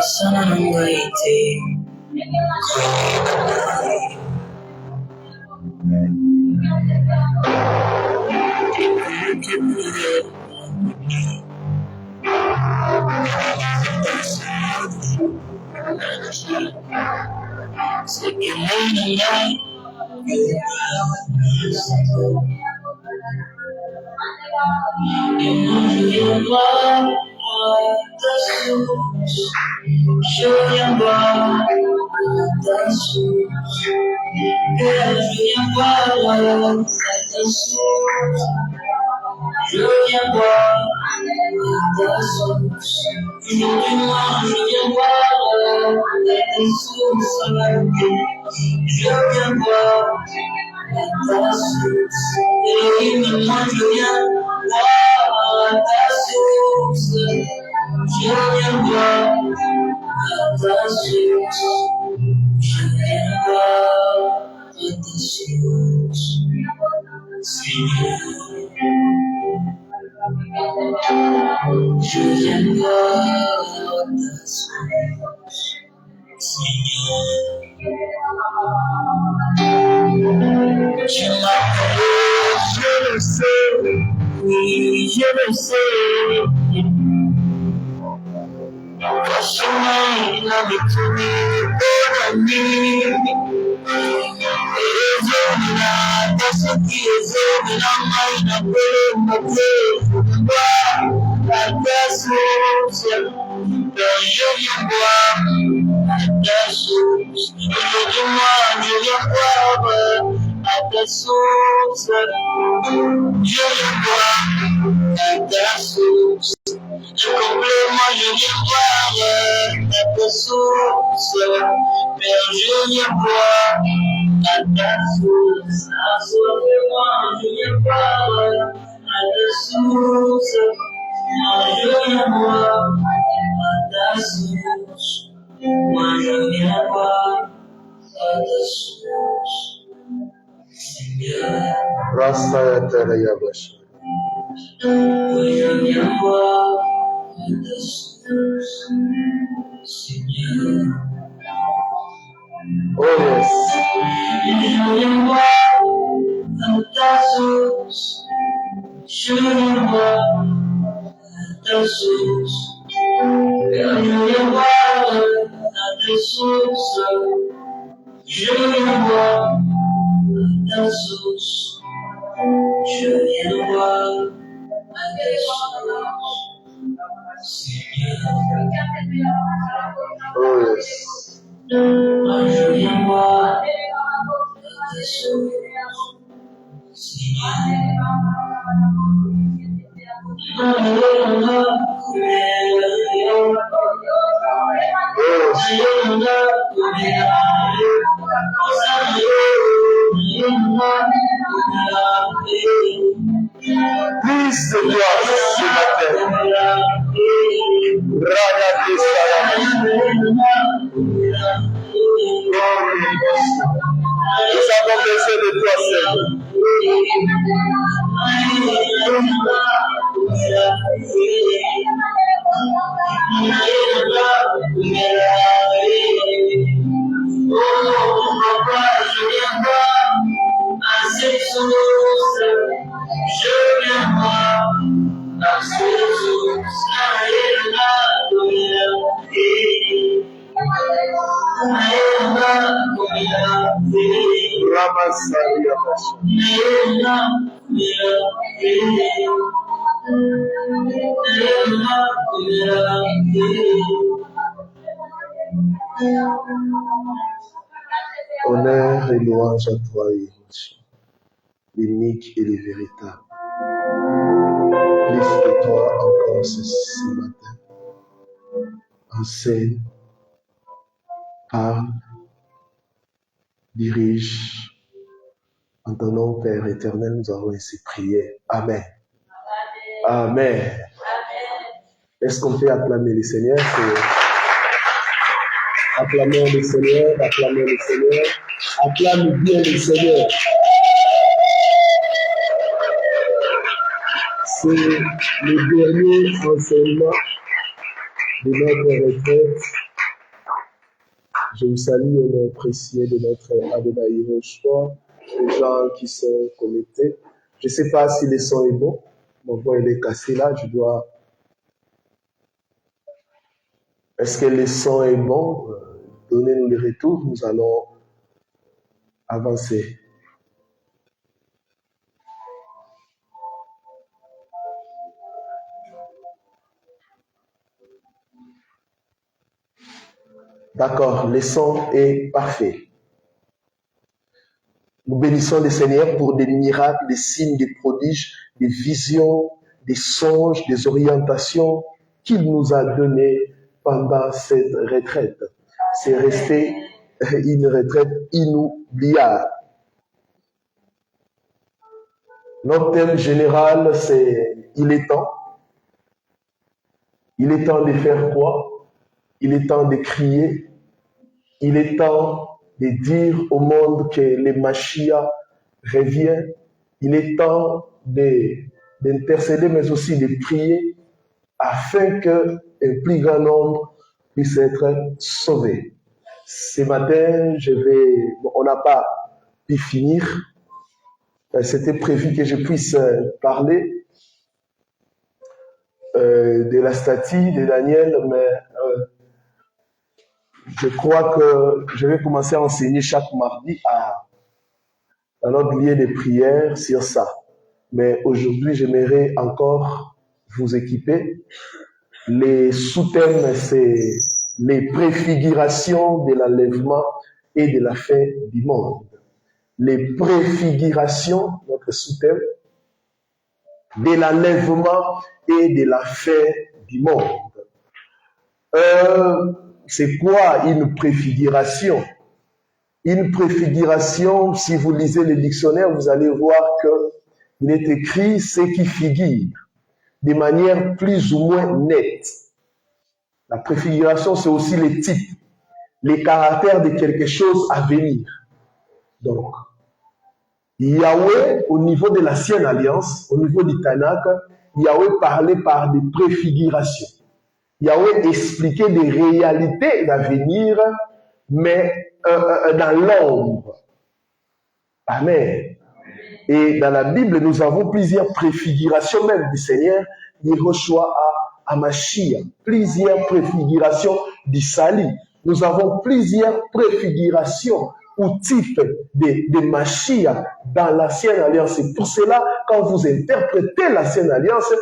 Son, I'm waiting. Honneur et louange à toi, Yahshua, l'unique et le véritable. Plus de toi encore ce matin. Enseigne, parle, dirige. En ton nom, Père éternel, nous avons ainsi prié. Amen. Amen. Est-ce qu'on peut acclamer le Seigneur? Acclamons le Seigneur, acclamons le Seigneur. Acclame bien le Seigneur. C'est le dernier enseignement de notre retraite. Je vous salue au nom précieux de notre Adonai Yehoshua, les gens qui sont connectés. Je ne sais pas si le son est bon. Mon voix est cassé là, je dois... Est-ce que le son est bon? Donnez-nous le retour, nous allons avancer. D'accord, le son est parfait. Nous bénissons le Seigneur pour des miracles, des signes, des prodiges, des visions, des songes, des orientations qu'il nous a données pendant cette retraite. C'est resté une retraite inoubliable. Notre thème général, c'est « Il est temps ». Il est temps de faire quoi? Il est temps de crier. Il est temps de dire au monde que le Mashiach revient. Il est temps d'intercéder, mais aussi de prier afin qu'un plus grand nombre puisse être sauvé. Ce matin, on n'a pas pu finir. C'était prévu que je puisse parler de la statue de Daniel, mais je crois que je vais commencer à enseigner chaque mardi à notre lieu de prière sur ça. Mais aujourd'hui, j'aimerais encore vous équiper. Les sous-thèmes, c'est les préfigurations de l'enlèvement et de la fin du monde. Les préfigurations, notre sous-thème, de l'enlèvement et de la fin du monde. C'est quoi une préfiguration? Une préfiguration, si vous lisez le dictionnaire, vous allez voir qu'il est écrit ce qui figure de manière plus ou moins nette. La préfiguration, c'est aussi les types, les caractères de quelque chose à venir. Donc, Yahweh, au niveau de l'Ancienne Alliance, au niveau du Tanakh, Yahweh parlait par des préfigurations. Yahweh expliquait des réalités d'avenir, mais dans l'ombre. Amen. Et dans la Bible, nous avons plusieurs préfigurations même du Seigneur, Yehoshua à Mashiach, plusieurs préfigurations du salut. Nous avons plusieurs préfigurations ou types de Mashiach dans l'Ancienne Alliance. C'est pour cela, quand vous interprétez l'Ancienne Alliance,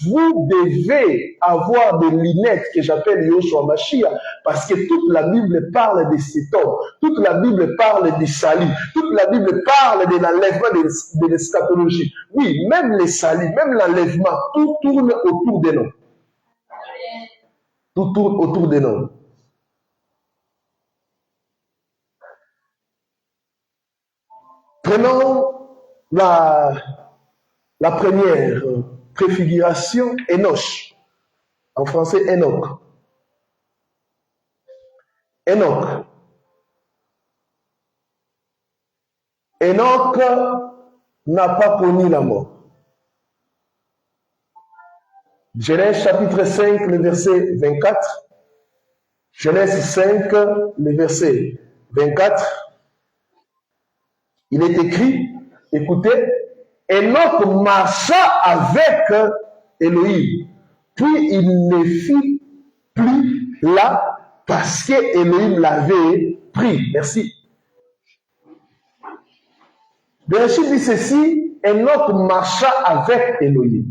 vous devez avoir des lunettes que j'appelle Yehoshua Mashiach, parce que toute la Bible parle de cet homme, toute la Bible parle du salut, toute la Bible parle de l'enlèvement de l'eschatologie. Oui, même le salut, même l'enlèvement, tout tourne autour de nous. Tout tourne autour de nous. Prenons la première préfiguration, Enoch. En français, Enoch. Enoch. Enoch n'a pas connu la mort. Genèse chapitre 5, le verset 24. Genèse 5, le verset 24. Il est écrit, écoutez, Enoch marcha avec Elohim, puis il ne fut plus là parce que Elohim l'avait pris. Merci. Bereshit dit ceci, Enoch marcha avec Elohim.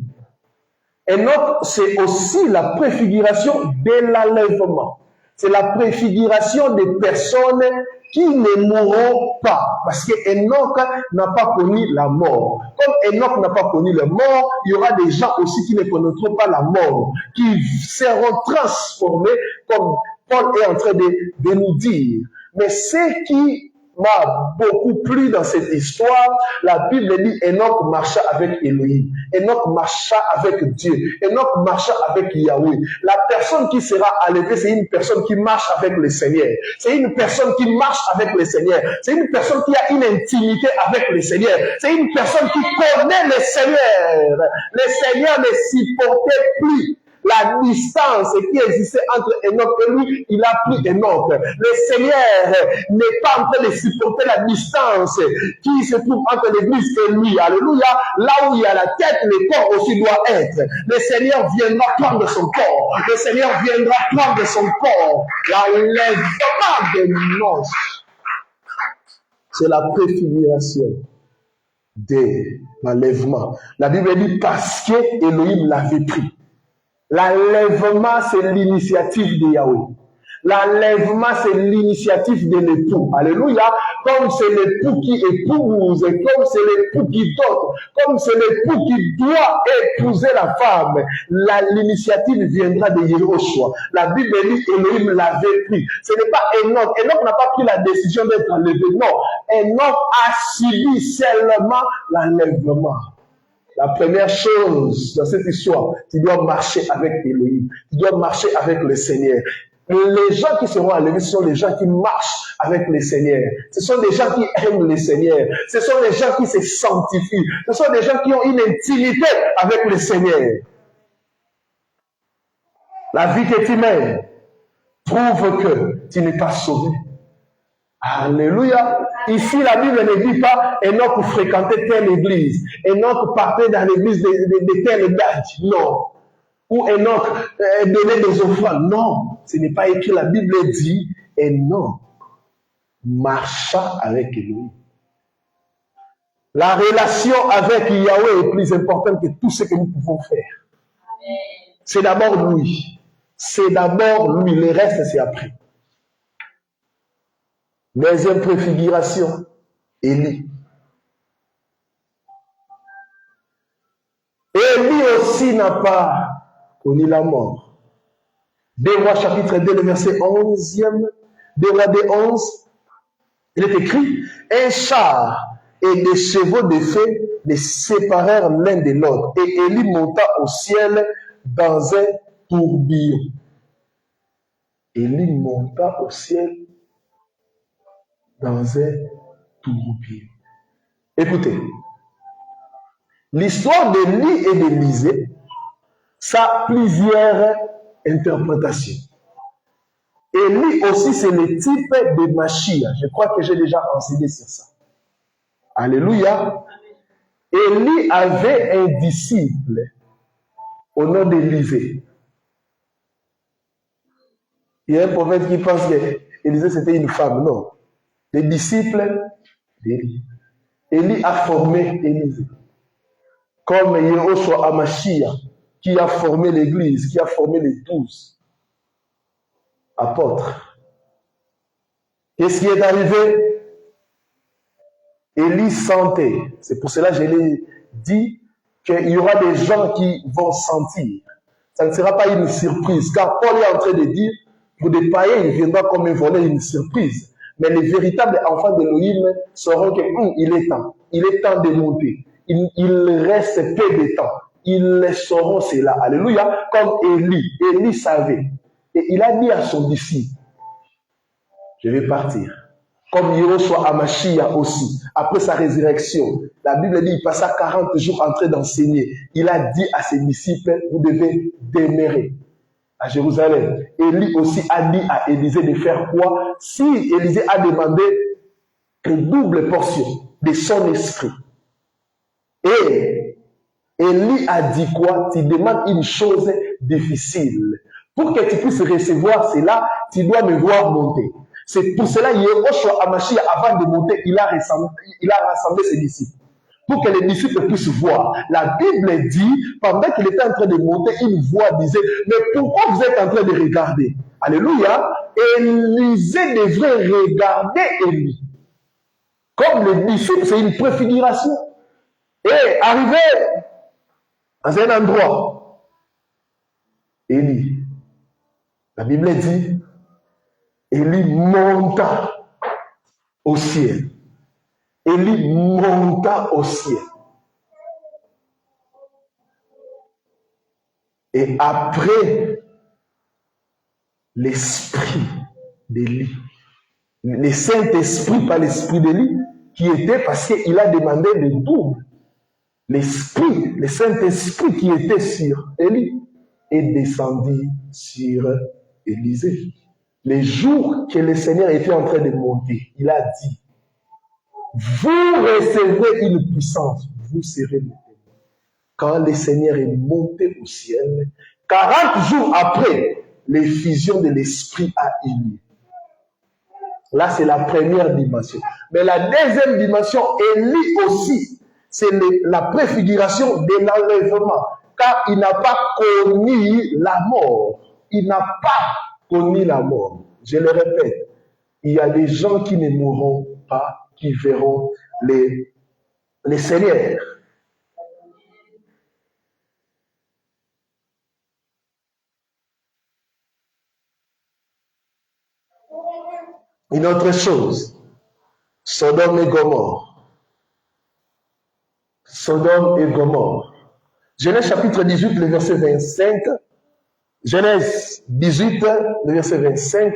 Enoch, c'est aussi la préfiguration de l'enlèvement. C'est la préfiguration des personnes qui ne mourront pas. Parce que Enoch n'a pas connu la mort. Comme Enoch n'a pas connu la mort, il y aura des gens aussi qui ne connaîtront pas la mort, qui seront transformés, comme Paul est en train de nous dire. Mais ceux qui m'a beaucoup plu dans cette histoire, la Bible dit Enoch marcha avec Elohim. Enoch marcha avec Dieu. Enoch marcha avec Yahweh. La personne qui sera enlevée, c'est une personne qui marche avec le Seigneur. C'est une personne qui marche avec le Seigneur. C'est une personne qui a une intimité avec le Seigneur. C'est une personne qui connaît le Seigneur. Le Seigneur ne supportait plus la distance qui existait entre Enoch et lui. Il a pris Enoch. Le Seigneur n'est pas en train de supporter la distance qui se trouve entre l'église et lui. Alléluia. Là où il y a la tête, le corps aussi doit être. Le Seigneur viendra prendre son corps. Le Seigneur viendra prendre son corps. L'enlèvement des noces, c'est la préfiguration de l'enlèvement. La Bible dit parce que Elohim l'avait pris. L'enlèvement, c'est l'initiative de Yahweh. L'enlèvement, c'est l'initiative de l'époux. Alléluia. Comme c'est l'époux qui épouse, comme c'est l'époux qui dote, comme c'est l'époux qui doit épouser la femme, l'initiative viendra de Yehoshua. La Bible dit Elohim l'avait pris. Ce n'est pas Enoch. Enoch n'a pas pris la décision d'être enlevé. Non. Enoch a subi seulement l'enlèvement. La première chose dans cette histoire, tu dois marcher avec Elohim. Tu dois marcher avec le Seigneur. Les gens qui seront enlevés, ce sont les gens qui marchent avec le Seigneur. Ce sont des gens qui aiment le Seigneur. Ce sont des gens qui se sanctifient. Ce sont des gens qui ont une intimité avec le Seigneur. La vie que tu mènes prouve que tu n'es pas sauvé. Alléluia. Ici, la Bible ne dit pas Enoch fréquentait telle église. Enoch partait dans l'église de telle date. Non. Ou Enoch donnait des offrandes. Non. Ce n'est pas écrit. La Bible dit Enoch marcha avec lui. La relation avec Yahweh est plus importante que tout ce que nous pouvons faire. C'est d'abord lui. C'est d'abord lui. Le reste, c'est après. Deuxième préfiguration, Élie. Élie aussi n'a pas connu la mort. 2 Rois chapitre 2, le verset 11e, 2 Rois 2, 11, il est écrit, un char et des chevaux de feu les séparèrent l'un de l'autre. Et Élie monta au ciel dans un tourbillon. Élie monta au ciel dans un tourbillon. Écoutez, l'histoire d'Élie et d'Élisée, ça a plusieurs interprétations. Élie aussi, c'est le type de Machia. Je crois que j'ai déjà enseigné sur ça. Alléluia. Élie avait un disciple au nom d'Élisée. Il y a un prophète qui pense que Élisée c'était une femme. Non. Les disciples d'Élie. Élie a formé Élisée. Comme Yehoshua Amashia, qui a formé l'église, qui a formé les 12 apôtres. Qu'est-ce qui est arrivé? Élie sentait. C'est pour cela que je l'ai dit qu'il y aura des gens qui vont sentir. Ça ne sera pas une surprise. Car Paul est en train de dire, pour des païens, il viendra comme un volet, une surprise. Mais les véritables enfants d'Élohim sauront que il est temps de monter. Il reste peu de temps. Ils sauront cela. Alléluia. Comme Élie. Élie savait. Et il a dit à son disciple, je vais partir. Comme Yehoshua Amashia aussi. Après sa résurrection, la Bible dit, il passa 40 jours en train d'enseigner. Il a dit à ses disciples, vous devez demeurer à Jérusalem. Élie aussi a dit à Élisée de faire quoi? Si Élisée a demandé une double portion de son esprit. Et Élie a dit quoi? Tu demandes une chose difficile. Pour que tu puisses recevoir cela, tu dois me voir monter. C'est pour cela Yehoshua Amashia, avant de monter, il a rassemblé ses disciples. Pour que les disciples puissent voir. La Bible dit, pendant qu'il était en train de monter, une voix disait, mais pourquoi vous êtes en train de regarder? Alléluia. Élisée devrait regarder Élie. Comme les disciples, c'est une préfiguration. Et arrivé dans un endroit, Élie, la Bible dit, Élie monta au ciel. Élie monta au ciel. Et après l'esprit d'Élie, le Saint-Esprit, pas l'esprit d'Élie, qui était parce qu'il a demandé le double. L'esprit, le Saint-Esprit qui était sur Élie est descendu sur Élisée. Les jours que le Seigneur était en train de monter, il a dit, vous recevrez une puissance, vous serez mes témoins. Quand le Seigneur est monté au ciel, 40 jours après, l'effusion de l'Esprit a eu lieu. Là, c'est la première dimension. Mais la deuxième dimension est liée aussi. C'est la préfiguration de l'enlèvement. Car il n'a pas connu la mort. Il n'a pas connu la mort. Je le répète, il y a des gens qui ne mourront pas, qui verront les Seigneurs. Une autre chose, Sodome et Gomorrhe. Sodome et Gomorrhe. Genèse chapitre 18, le verset 25. Genèse 18, le verset 25.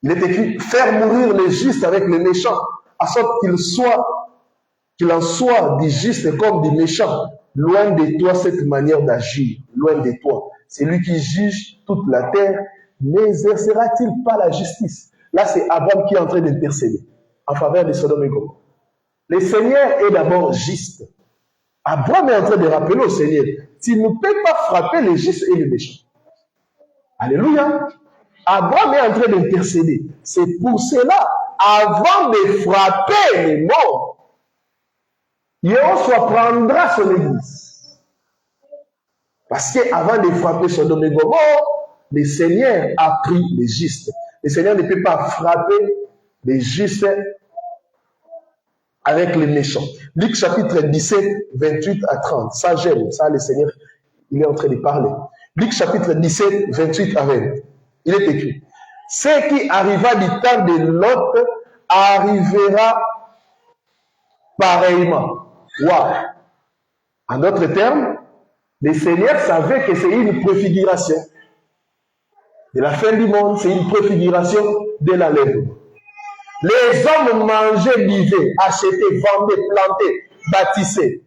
Il est écrit, faire mourir les justes avec les méchants, à sorte qu'il en soit des justes comme des méchants. Loin de toi cette manière d'agir, loin de toi. C'est lui qui juge toute la terre, n'exercera-t-il pas la justice? Là, c'est Abraham qui est en train d'intercéder en faveur de Sodome et Gomorrhe. Le Seigneur est d'abord juste. Abraham est en train de rappeler au Seigneur, tu ne peux pas frapper les justes et les méchants. Alléluia. Abraham est en train d'intercéder. C'est pour cela, avant de frapper les morts, Yahweh prendra son église. Parce qu'avant de frapper Sodome et Gomorrhe, le Seigneur a pris les justes. Le Seigneur ne peut pas frapper les justes avec les méchants. Luc chapitre 17, 28 à 30. Ça j'aime. Ça, le Seigneur, il est en train de parler. Luc chapitre 17, 28 à 20. Il est écrit. Ce qui arriva du temps de Lot arrivera pareillement. Wow. En d'autres termes, le Seigneur savait que c'est une préfiguration de la fin du monde, c'est une préfiguration de l'enlèvement. Les hommes mangeaient, vivaient, achetaient, vendaient, plantaient, bâtissaient.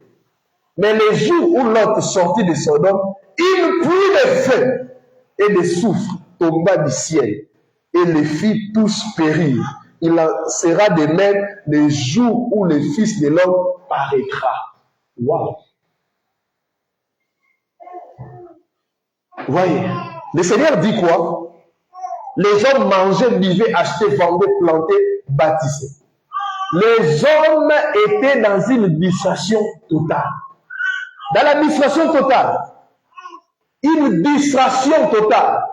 Mais les jours où Lot sortit de Sodome, une pluie de feu et de soufre tomba du ciel et les fit tous périr. Il en sera de même les jours où le Fils de l'homme paraîtra. Waouh! Voyez, le Seigneur dit quoi? Les hommes mangeaient, vivaient, achetaient, vendaient, plantaient, bâtissaient. Les hommes étaient dans une distraction totale. Dans la distraction totale. Une distraction totale.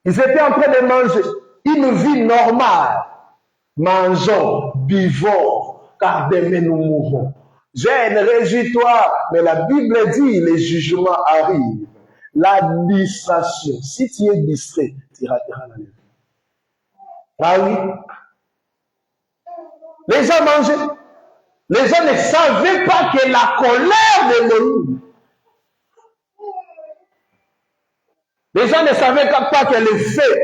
Ils étaient en train de manger une vie normale. Mangeons, buvons, car demain nous mourrons. Gêne, réjouis-toi. Mais la Bible dit, les jugements arrivent. La distraction. Si tu es distrait, tu rateras la vie. Ah oui. Les gens mangeaient. Les gens ne savaient pas que la colère de Moïse. Les gens ne savaient pas que le feu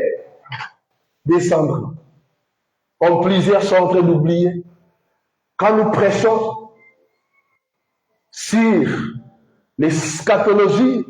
descendra. Comme plusieurs sont en train d'oublier. Quand nous prêchons sur l'eschatologie,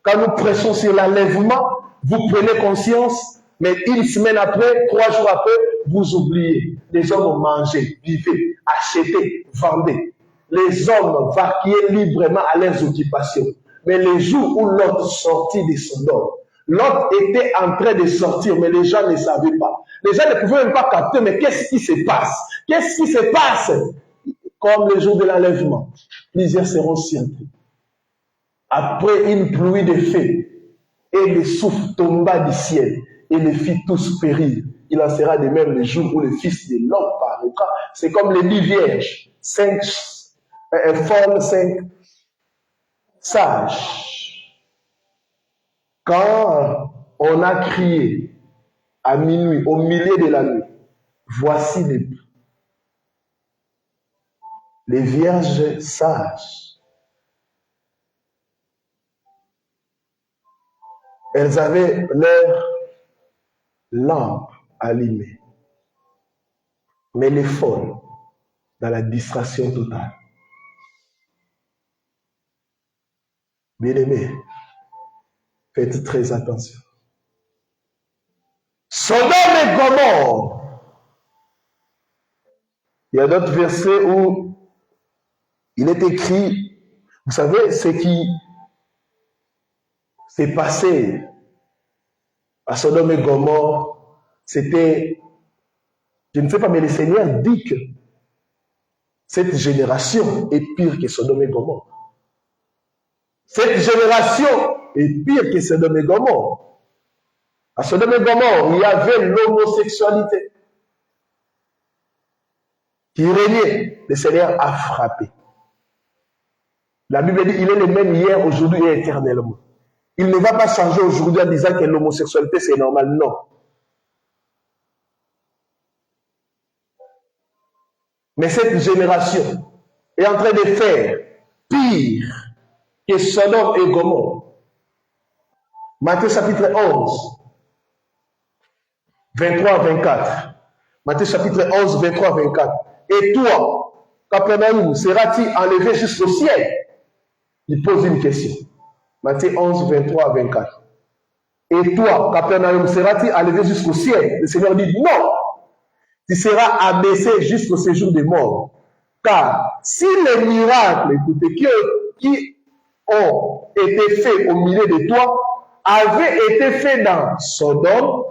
quand nous prêchons sur l'enlèvement, vous prenez conscience, mais une semaine après, 3 jours après, vous oubliez. Les hommes ont mangé, vivaient, acheté, vendaient. Les hommes vaquiaient librement à leurs occupations. Mais les jours où Lot sortit de Sodome, Lot était en train de sortir, mais les gens ne savaient pas. Les gens ne pouvaient même pas capter, mais qu'est-ce qui se passe? Qu'est-ce qui se passe? Comme le jour de l'enlèvement, plusieurs seront surpris. Après une pluie de feu et le souffle tomba du ciel et les fit tous périr. Il en sera de même le jour où le Fils de l'homme paraîtra. C'est comme les 10 vierges, 5 folles, 5 sages. Quand on a crié à minuit, au milieu de la nuit, voici les vierges sages. Elles avaient leur lampe allumée. Mais les folles, dans la distraction totale. Bien-aimés, faites très attention. Sodome et Gomorrhe. Il y a d'autres versets où il est écrit, vous savez, ce qui s'est passé à Sodome et Gomorrhe, c'était, je ne sais pas, mais le Seigneur dit que cette génération est pire que Sodome et Gomorrhe. Cette génération est pire que Sodome et Gomorrhe. À Sodome et Gomorrhe, il y avait l'homosexualité qui régnait. Le Seigneur a frappé. La Bible dit, il est le même hier, aujourd'hui et éternellement. Il ne va pas changer aujourd'hui en disant que l'homosexualité c'est normal. Non. Mais cette génération est en train de faire pire que Sodome et Gomorrhe. Matthieu chapitre 11, 23-24. Matthieu chapitre 11, 23-24. Et toi, Capernaum, seras-tu enlevé jusqu'au ciel? Il pose une question. Matthieu 11, 23-24. Et toi, Capernaum, seras-tu enlevé jusqu'au ciel? Le Seigneur dit non. Tu seras abaissé jusqu'au séjour des morts. Car si les miracles, écoutez, qui ont été faits au milieu de toi avaient été faits dans Sodome,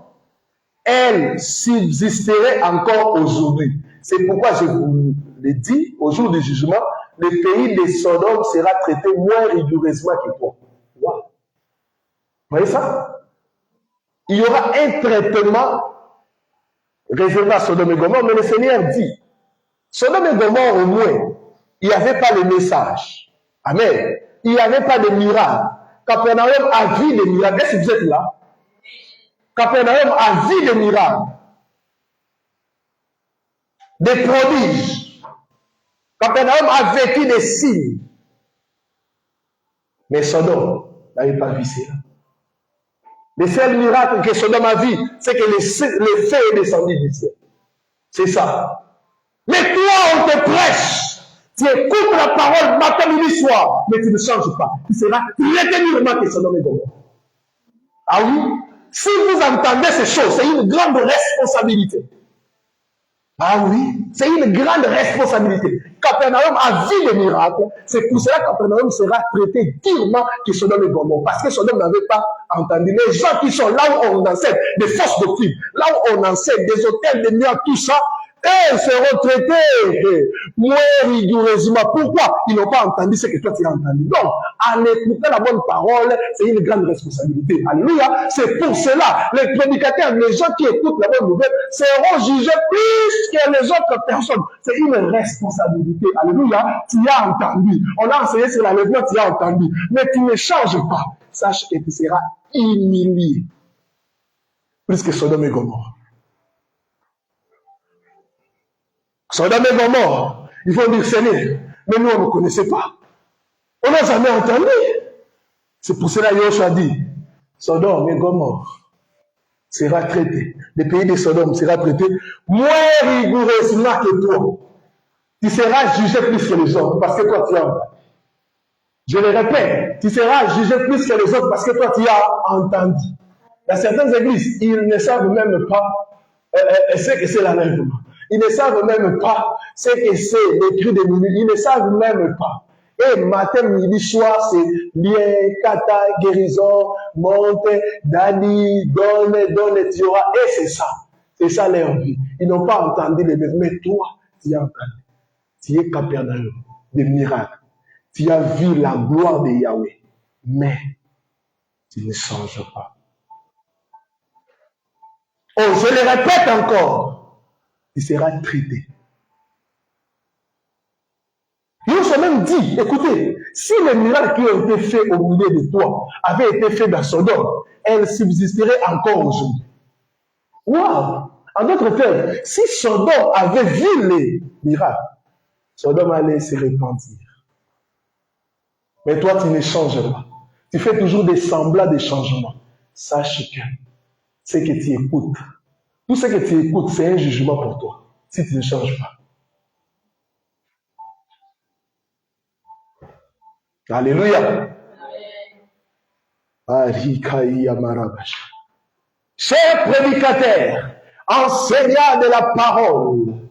elles subsisteraient encore aujourd'hui. C'est pourquoi je vous le dis, au jour du jugement, le pays de Sodome sera traité moins rigoureusement que toi. Wow. Vous voyez ça? Il y aura un traitement réservé à Sodome et Gomorrhe, mais le Seigneur dit, Sodome et Gomorrhe au moins, il n'y avait pas de message. Amen. Il n'y avait pas de miracle. Capernaum a vu des miracles. Est-ce que vous êtes là? Capernaum a vu des miracles. Des prodiges. Capernaum a vécu des signes. Mais Sodome n'avait pas vu cela. Le seul miracle que Sodome a vu, c'est que le feu est descendu du ciel. C'est ça. Mais toi, on te prêche. Tu écoutes la parole matin, midi, soir, mais tu ne changes pas. Tu seras traité durement que Sodome et Gomorrhe. Ah oui? Si vous entendez ces choses, c'est une grande responsabilité. Ah oui, c'est une grande responsabilité. Capernaum a vu des miracles. C'est pour cela que Capernaum sera traité durement que Sodome et Gomorrhe. Parce que Sodome n'avait pas entendu. Les gens qui sont là où on enseigne des fausses doctrines, là où on enseigne des hôtels, des miracles, tout ça, elles seront traitées moins rigoureusement. Pourquoi? Ils n'ont pas entendu ce que toi tu as entendu. Donc, en écoutant la bonne parole, c'est une grande responsabilité. Alléluia. C'est pour cela, les prédicateurs, les gens qui écoutent la bonne nouvelle, seront jugés plus que les autres personnes. C'est une responsabilité. Alléluia. Tu as entendu. On a enseigné sur l'enlèvement, tu as entendu. Mais tu ne changes pas. Sache que tu seras humilié. Plus que Sodome et Gomorrhe. Sodome et Gomorrhe, il faut dire Seigneur, mais nous on ne connaissait pas. On n'a jamais entendu. C'est pour cela que Yoshua dit, Sodome et Gomorrhe sera traité. Le pays de Sodome sera traité moins rigoureusement que toi. Tu seras jugé plus que les autres parce que toi tu as entendu. Je le répète, tu seras jugé plus que les autres parce que toi tu as entendu. Dans certaines églises, ils ne savent même pas ce que c'est l'enlèvement. Ils ne savent même pas ce que c'est les cris de minuit. Ils ne savent même pas. Et matin, midi, soir, c'est lien, kata, guérison, monte, dani, donne, tu auras. Et c'est ça. C'est ça leur vie. Ils n'ont pas entendu les mêmes. Mais toi, tu as entendu. Tu es Capernaum, des miracles. Tu as vu la gloire de Yahweh. Mais tu ne changes pas. Oh, je le répète encore. Il sera traité. Ils ont même dit, écoutez, si les miracles qui ont été faits au milieu de toi avaient été faits dans Sodome, elles subsisteraient encore aujourd'hui. Waouh! En d'autres termes, si Sodome avait vu les miracles, Sodome allait se repentir. Mais toi, tu ne changes pas. Tu fais toujours des semblants de changements. Sache que ce que tu écoutes, tout ce que tu écoutes, c'est un jugement pour toi, si tu ne changes pas. Alléluia. Chers prédicateurs, enseignants de la parole,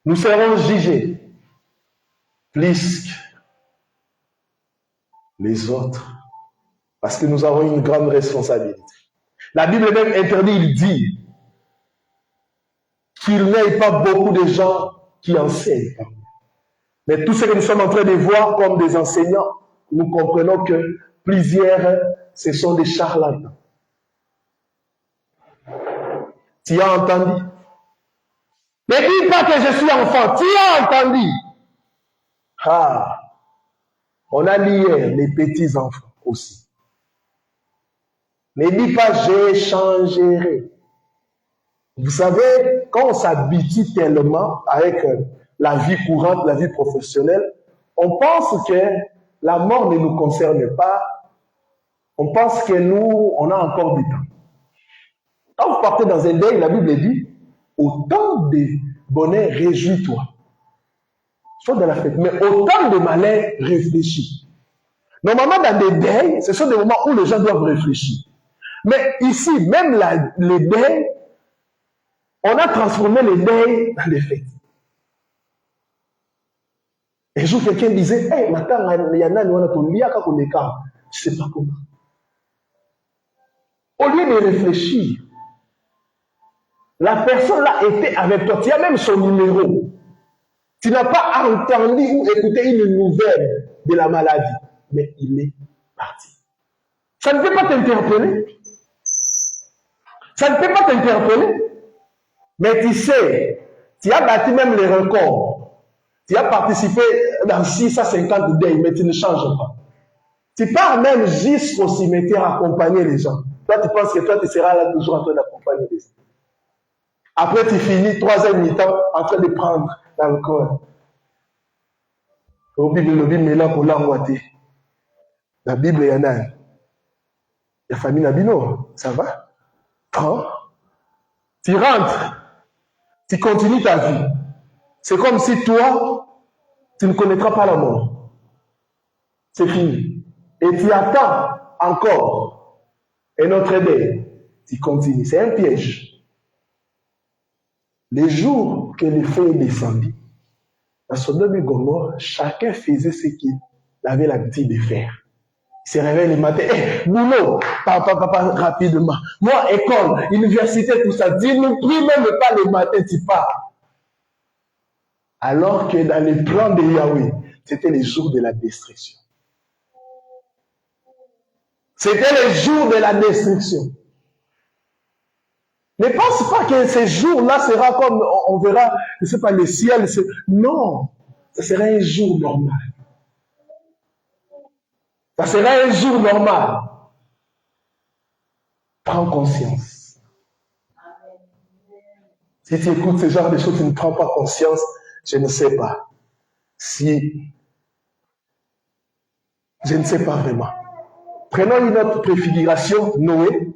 nous serons jugés plus que les autres, parce que nous avons une grande responsabilité. La Bible même interdit, il dit qu'il n'y ait pas beaucoup de gens qui enseignent. Mais tout ce que nous sommes en train de voir comme des enseignants, nous comprenons que plusieurs, ce sont des charlatans. Tu as entendu? Ne dis pas que je suis enfant. Tu as entendu? Ah, on a lu hier les petits enfants aussi. Ne dis pas je changerai. Vous savez, quand on s'habitue tellement avec la vie courante, la vie professionnelle, on pense que la mort ne nous concerne pas. On pense que nous, on a encore du temps. Quand vous partez dans un deuil, la Bible dit, au temps de bonheur, réjouis-toi. Soit dans la fête, mais au temps de malheur, réfléchis. Normalement, dans des deuils, ce sont des moments où les gens doivent réfléchir. Mais ici, même les deuils, on a transformé les deuils dans des fêtes. Un jour, quelqu'un disait, hey, maintenant, il y en a, je ne sais pas comment. Au lieu de réfléchir, la personne là était avec toi. Tu as même son numéro. Tu n'as pas entendu ou écouté une nouvelle de la maladie, mais il est parti. Ça ne peut pas t'interpeller. Ça ne peut pas t'interpeller. Mais tu sais, tu as battu même les records. Tu as participé dans 650 deuils, mais tu ne changes pas. Tu pars même jusqu'au cimetière accompagner les gens. Toi, tu penses que toi, tu seras là toujours en train d'accompagner les gens. Après, tu finis 3 heures mi-temps en train de prendre dans le corps. La Bible, il y en a. La famille Nabino, ça va? Prends. Tu rentres. Tu continues ta vie. C'est comme si toi, tu ne connaîtras pas la mort. C'est fini. Et tu attends encore un autre deuil. Tu continues. C'est un piège. Les jours que le feu est descendu, dans Sodome et Gomorrhe, chacun faisait ce qu'il avait l'habitude de faire. Il se réveille le matin, boulot, papa, rapidement. Moi, école, université, tout ça. Dis, ne prie même pas le matin, tu pars. Alors que dans les plans de Yahweh, c'était les jours de la destruction. C'était les jours de la destruction. Ne pense pas que ces jours-là sera comme, on verra, je ne sais pas, le ciel. Non, ce sera un jour normal. Ça sera un jour normal. Prends conscience. Si tu écoutes ce genre de choses, tu ne prends pas conscience, je ne sais pas. Si, je ne sais pas vraiment. Prenons une autre préfiguration, Noé.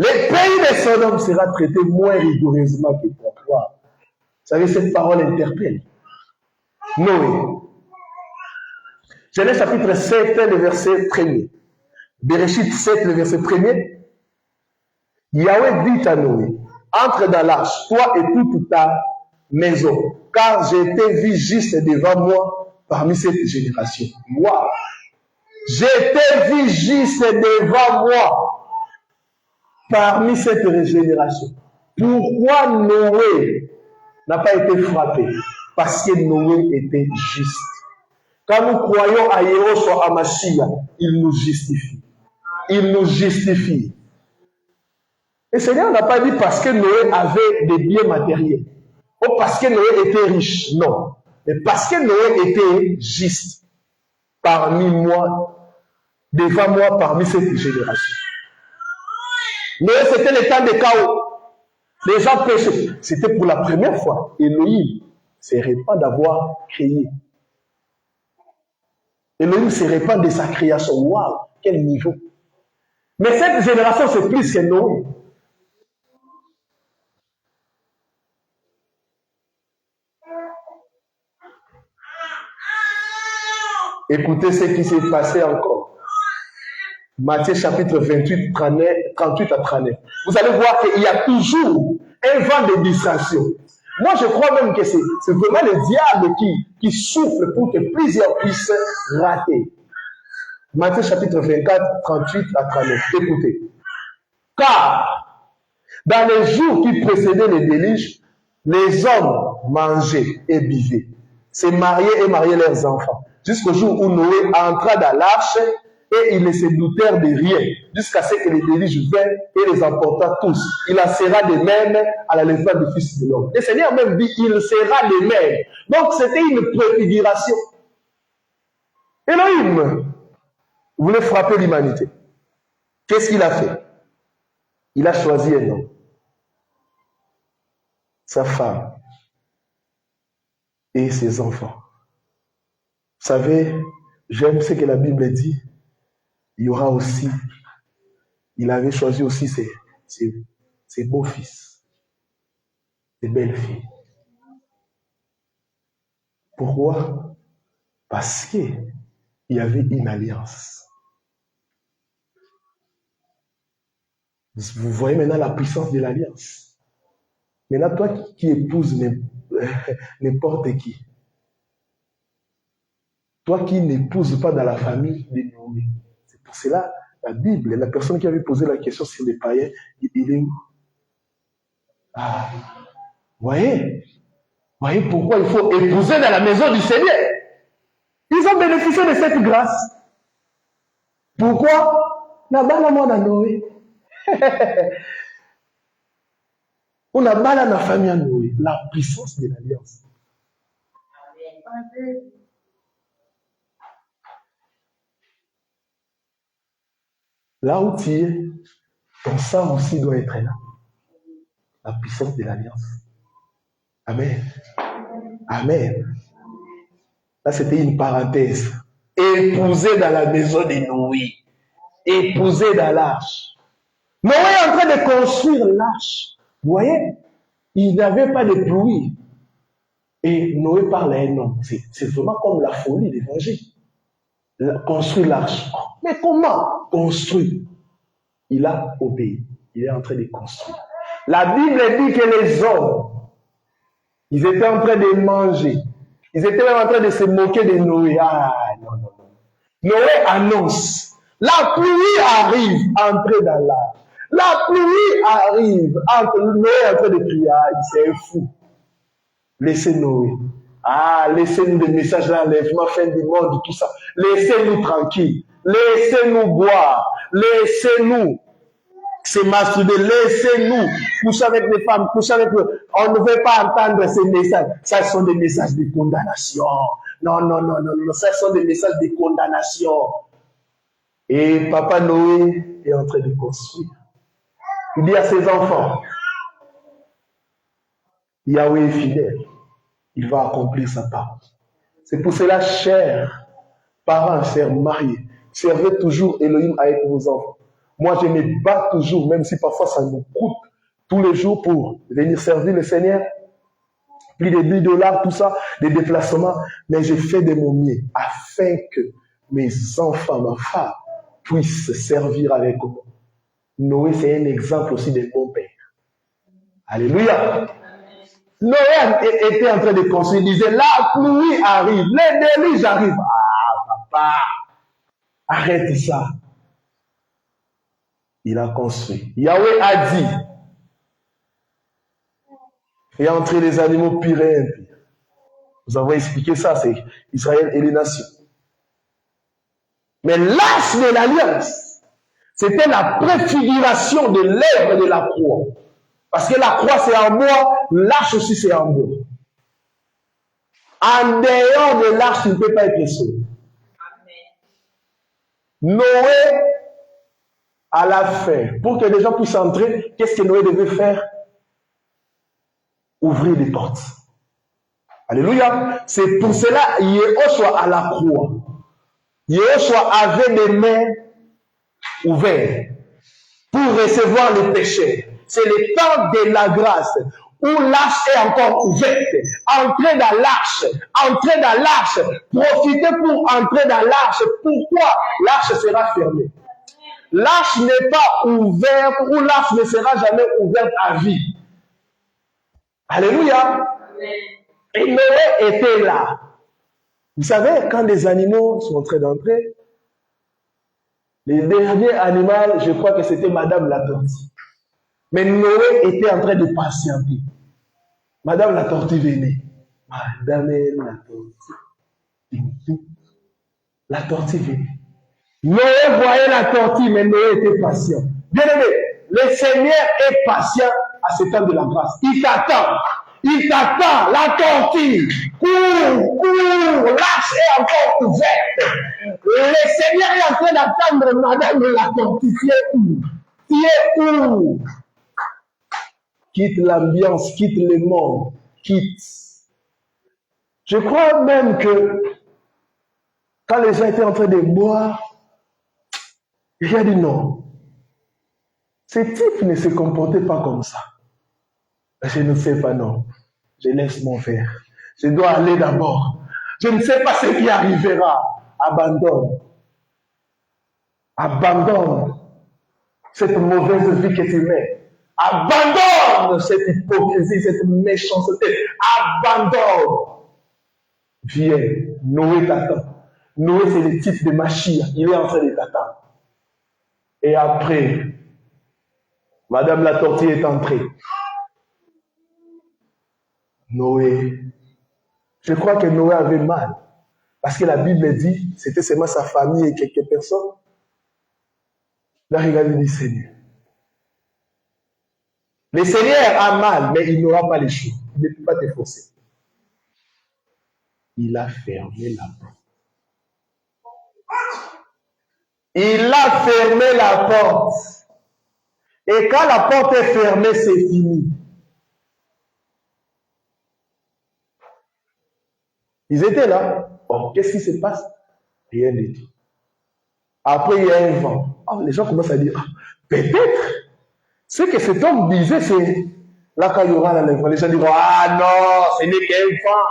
Le pays de Sodome sera traité moins rigoureusement que pour toi. Vous savez, cette parole interpelle. Noé. Genèse chapitre 7, le verset 1er. Bereshit 7, le verset 1er. Yahweh dit à Noé, entre dans l'arche, toi et toute ta maison, car j'ai été vu juste devant moi parmi cette génération. Moi, j'ai été vu juste devant moi parmi cette génération. Pourquoi Noé n'a pas été frappé? Parce que Noé était juste. Quand nous croyons à Yahushua HaMashiach, il nous justifie. Il nous justifie. Et le Seigneur n'a pas dit parce que Noé avait des biens matériels. Ou parce que Noé était riche. Non. Mais parce que Noé était juste. Parmi moi devant moi parmi cette génération. Mais c'était le temps de chaos. Les gens péchaient. C'était pour la première fois. Elohim se répand d'avoir créé. Elohim se répand de sa création. Waouh, quel niveau. Mais cette génération, c'est plus que Noé. Écoutez ce qui s'est passé encore. Matthieu chapitre 28, 38 à 39. Vous allez voir qu'il y a toujours un vent de distraction. Moi, je crois même que c'est vraiment le diable qui souffle pour que plusieurs puissent rater. Matthieu chapitre 24, 38 à 39. Écoutez. Car, dans les jours qui précédaient le déluge, les hommes mangeaient et buvaient, se mariaient et mariaient leurs enfants, jusqu'au jour où Noé entra dans l'arche et ils ne se doutèrent de rien, jusqu'à ce que le déluge vint et les emporta tous. Il en sera de même à la lèvre du Fils de l'homme. Le Seigneur même dit, il sera de même. Donc c'était une préfiguration. Elohim voulait frapper l'humanité. Qu'est-ce qu'il a fait? Il a choisi un homme, sa femme et ses enfants. Vous savez, j'aime ce que la Bible dit. Il y aura aussi, il avait choisi aussi ses beaux-fils, ses belles-filles. Pourquoi? Parce qu'il y avait une alliance. Vous voyez maintenant la puissance de l'alliance. Maintenant, toi qui épouses n'importe qui, toi qui n'épouses pas dans la famille de Noé, c'est pour cela, la Bible, la personne qui avait posé la question sur les païens, il est où? Ah, voyez pourquoi il faut épouser dans la maison du Seigneur. Ils ont bénéficié de cette grâce. Pourquoi? Nabala mwana Noé. On a mal à la famille à Noé. La puissance de l'alliance. Là où tu es, ton sang aussi doit être là. La puissance de l'alliance. Amen. Amen. Là, c'était une parenthèse. Épousé dans la maison de Noé. Épousé dans l'arche. Noé est en train de construire l'arche. Vous voyez, il n'avait pas de pluie. Et Noé parle à un homme. C'est vraiment comme la folie de l'évangile. Construire l'arche. Mais comment construire? Il a obéi. Il est en train de construire. La Bible dit que les hommes, ils étaient en train de manger. Ils étaient même en train de se moquer de Noé. Ah, non. Noé annonce. La pluie arrive, entrez dans l'arche. La pluie arrive. Noé est en train de crier. Ah, c'est fou. Laissez Noé. Ah, laissez-nous des messages d'enlèvement, fin du monde, tout ça. Laissez-nous tranquilles. Laissez-nous boire. Laissez-nous se masturber. Laissez-nous coucher avec les femmes, coucher avec eux. On ne veut pas entendre ces messages. Ça sont des messages de condamnation. Non. Ça sont des messages de condamnation. Et Papa Noé est en train de construire. Il dit à ses enfants, Yahweh est fidèle. Il va accomplir sa part. C'est pour cela, chers parents, chers mariés, servez toujours Elohim avec vos enfants. Moi, je me bats toujours, même si parfois ça nous coûte tous les jours pour venir servir le Seigneur. Plus de $10, tout ça, des déplacements. Mais je fais de mon mieux afin que mes enfants, ma femme, puissent servir avec moi. Noé, c'est un exemple aussi d'un bon père. Alléluia. Noé était en train de construire. Il disait, la pluie arrive, les déluges arrivent. Ah, papa, arrête ça. Il a construit. Yahweh a dit, et entre les animaux pires et impurs. Nous avons expliqué ça, c'est Israël et les nations. Mais l'arche de l'alliance, c'était la préfiguration de l'œuvre de la croix. Parce que la croix c'est en bois, l'arche aussi c'est en bois. En dehors de l'arche, tu ne peux pas être sauvé. Noé, à la fin, pour que les gens puissent entrer, qu'est-ce que Noé devait faire? Ouvrir les portes. Alléluia. C'est pour cela, Yehoshua à la croix. Yehoshua avait les mains ouvertes pour recevoir les péchés. C'est le temps de la grâce où l'arche est encore ouverte. Entrez dans l'arche. Entrez dans l'arche. Profitez pour entrer dans l'arche. Pourquoi? L'arche sera fermée. L'arche n'est pas ouverte ou l'arche ne sera jamais ouverte à vie. Alléluia. Et Noé était là. Vous savez, quand les animaux sont en train d'entrer, le dernier animal, je crois que c'était Madame la tortue. Mais Noé était en train de patienter. Madame la tortue venait. Madame la tortue. La tortue venait. Noé voyait la tortue, mais Noé était patient. Bien aimé, le Seigneur est patient à ce temps de la grâce. Il t'attend. Il t'attend. La tortue. Cours. L'arche est encore ouverte. Le Seigneur est en train d'attendre Madame la tortue. Tu es où? Quitte l'ambiance, quitte le monde, quitte. Je crois même que quand les gens étaient en train de boire, il a dit non. Ce type ne se comportait pas comme ça. Je ne sais pas, non. Je laisse mon verre. Je dois aller d'abord. Je ne sais pas ce qui arrivera. Abandonne. Abandonne cette mauvaise vie que tu mets. Abandonne cette hypocrisie, cette méchanceté. Abandonne. Viens. Noé t'attend. Noé, c'est le type de Machia. Il est en train de t'attendre. Et après, Madame la tortue est entrée. Noé. Je crois que Noé avait mal. Parce que la Bible dit, c'était seulement sa famille et quelques personnes. Là, regardez le Seigneur. Le Seigneur a mal, mais il n'aura pas les choses. Il ne peut pas te forcer. Il a fermé la porte. Il a fermé la porte. Et quand la porte est fermée, c'est fini. Ils étaient là. Oh, qu'est-ce qui se passe? Rien du tout. Après, il y a un vent. Oh, les gens commencent à dire, ah, peut-être, ce que cet homme disait, c'est là quand il y aura la lèvre. Les gens diront, ah non, ce n'est qu'un vent.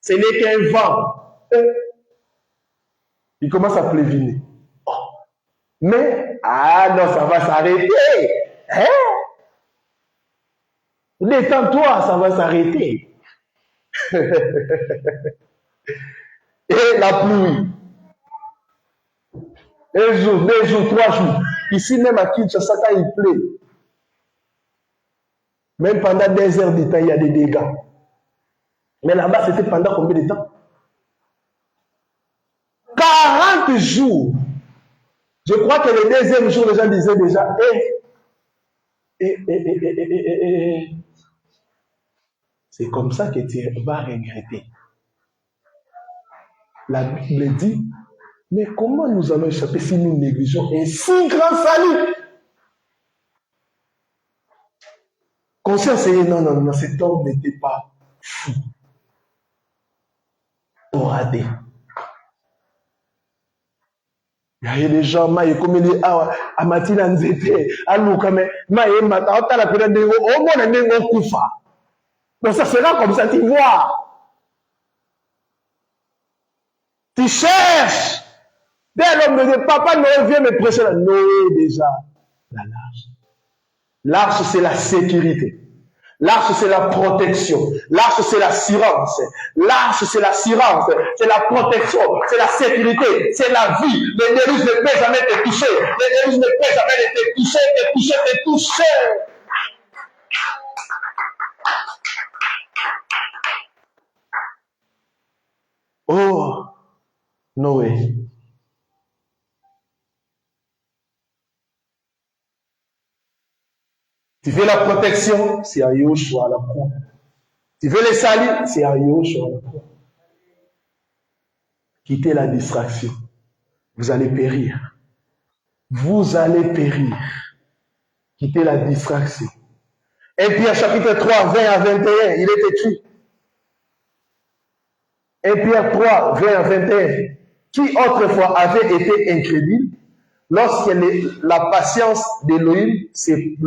Ce n'est qu'un vent. Il commence à pléviner. Oh. Mais, ah non, ça va s'arrêter. Hein? Détends-toi, ça va s'arrêter. Et la pluie. Un jour, 2 jours, 3 jours. Ici même à Kinshasa, quand il pleut, même pendant 2 heures de temps, il y a des dégâts. Mais là-bas, c'était pendant combien de temps? 40 jours. Je crois que le 2e jour, les gens disaient déjà, c'est comme ça que tu vas regretter. La Bible dit, mais comment nous allons échapper si nous négligeons un si grand salut? Conscience, non, cet homme n'était pas fou. Oradé. Il y a des gens, comme il dit, à Matina Nzete, à Loukame, donc ça sera comme ça, tu vois. Tu cherches. Dès l'homme me dit, papa, Noé, viens me prêcher là. Noé, déjà, la l'arche. L'arche, c'est la sécurité. L'arche, c'est la protection. L'arche, c'est l'assurance. L'arche, c'est l'assurance. C'est la protection. C'est la sécurité. C'est la vie. Le déluge ne peut jamais te toucher. Le déluge ne peut jamais te toucher, te toucher. Oh, Noé. Tu veux la protection, c'est à Yehoshua à la croix. Tu veux les salut, c'est à Yehoshua à la croix. Quittez la distraction. vous allez périr. Vous allez périr. Quittez la distraction. 1 Pierre chapitre 3, 20 à 21, il est écrit. 1 Pierre 3, 20 à 21. Qui autrefois avait été incrédule, lorsque la patience d'Élohim s'est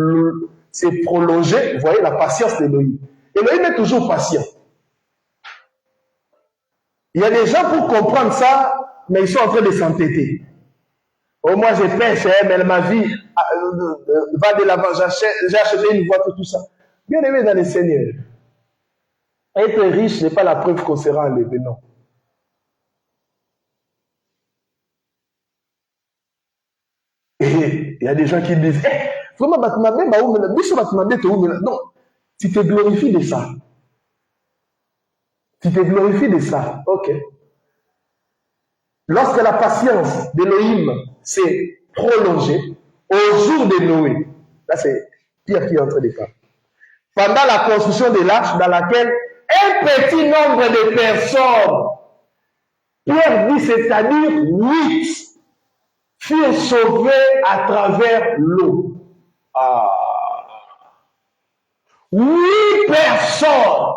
prolongée, vous voyez la patience d'Élohim. Élohim est toujours patient. Il y a des gens pour comprendre ça, mais ils sont en train de s'entêter. Oh, moi je pêche, mais ma vie va de l'avant, j'ai acheté une voiture, tout ça. Bien aimé dans le Seigneur, être riche n'est pas la preuve qu'on sera enlevé, non. Et il y a des gens qui disent, vraiment, non, tu te glorifies de ça. Tu te glorifies de ça, ok. Lorsque la patience d'Élohim s'est prolongée, au jour de Noé, là c'est Pierre qui est en train de faire, pendant la construction de l'arche dans laquelle un petit nombre de personnes, Pierre dit, c'est-à-dire 8, furent sauvés à travers l'eau. 8 personnes.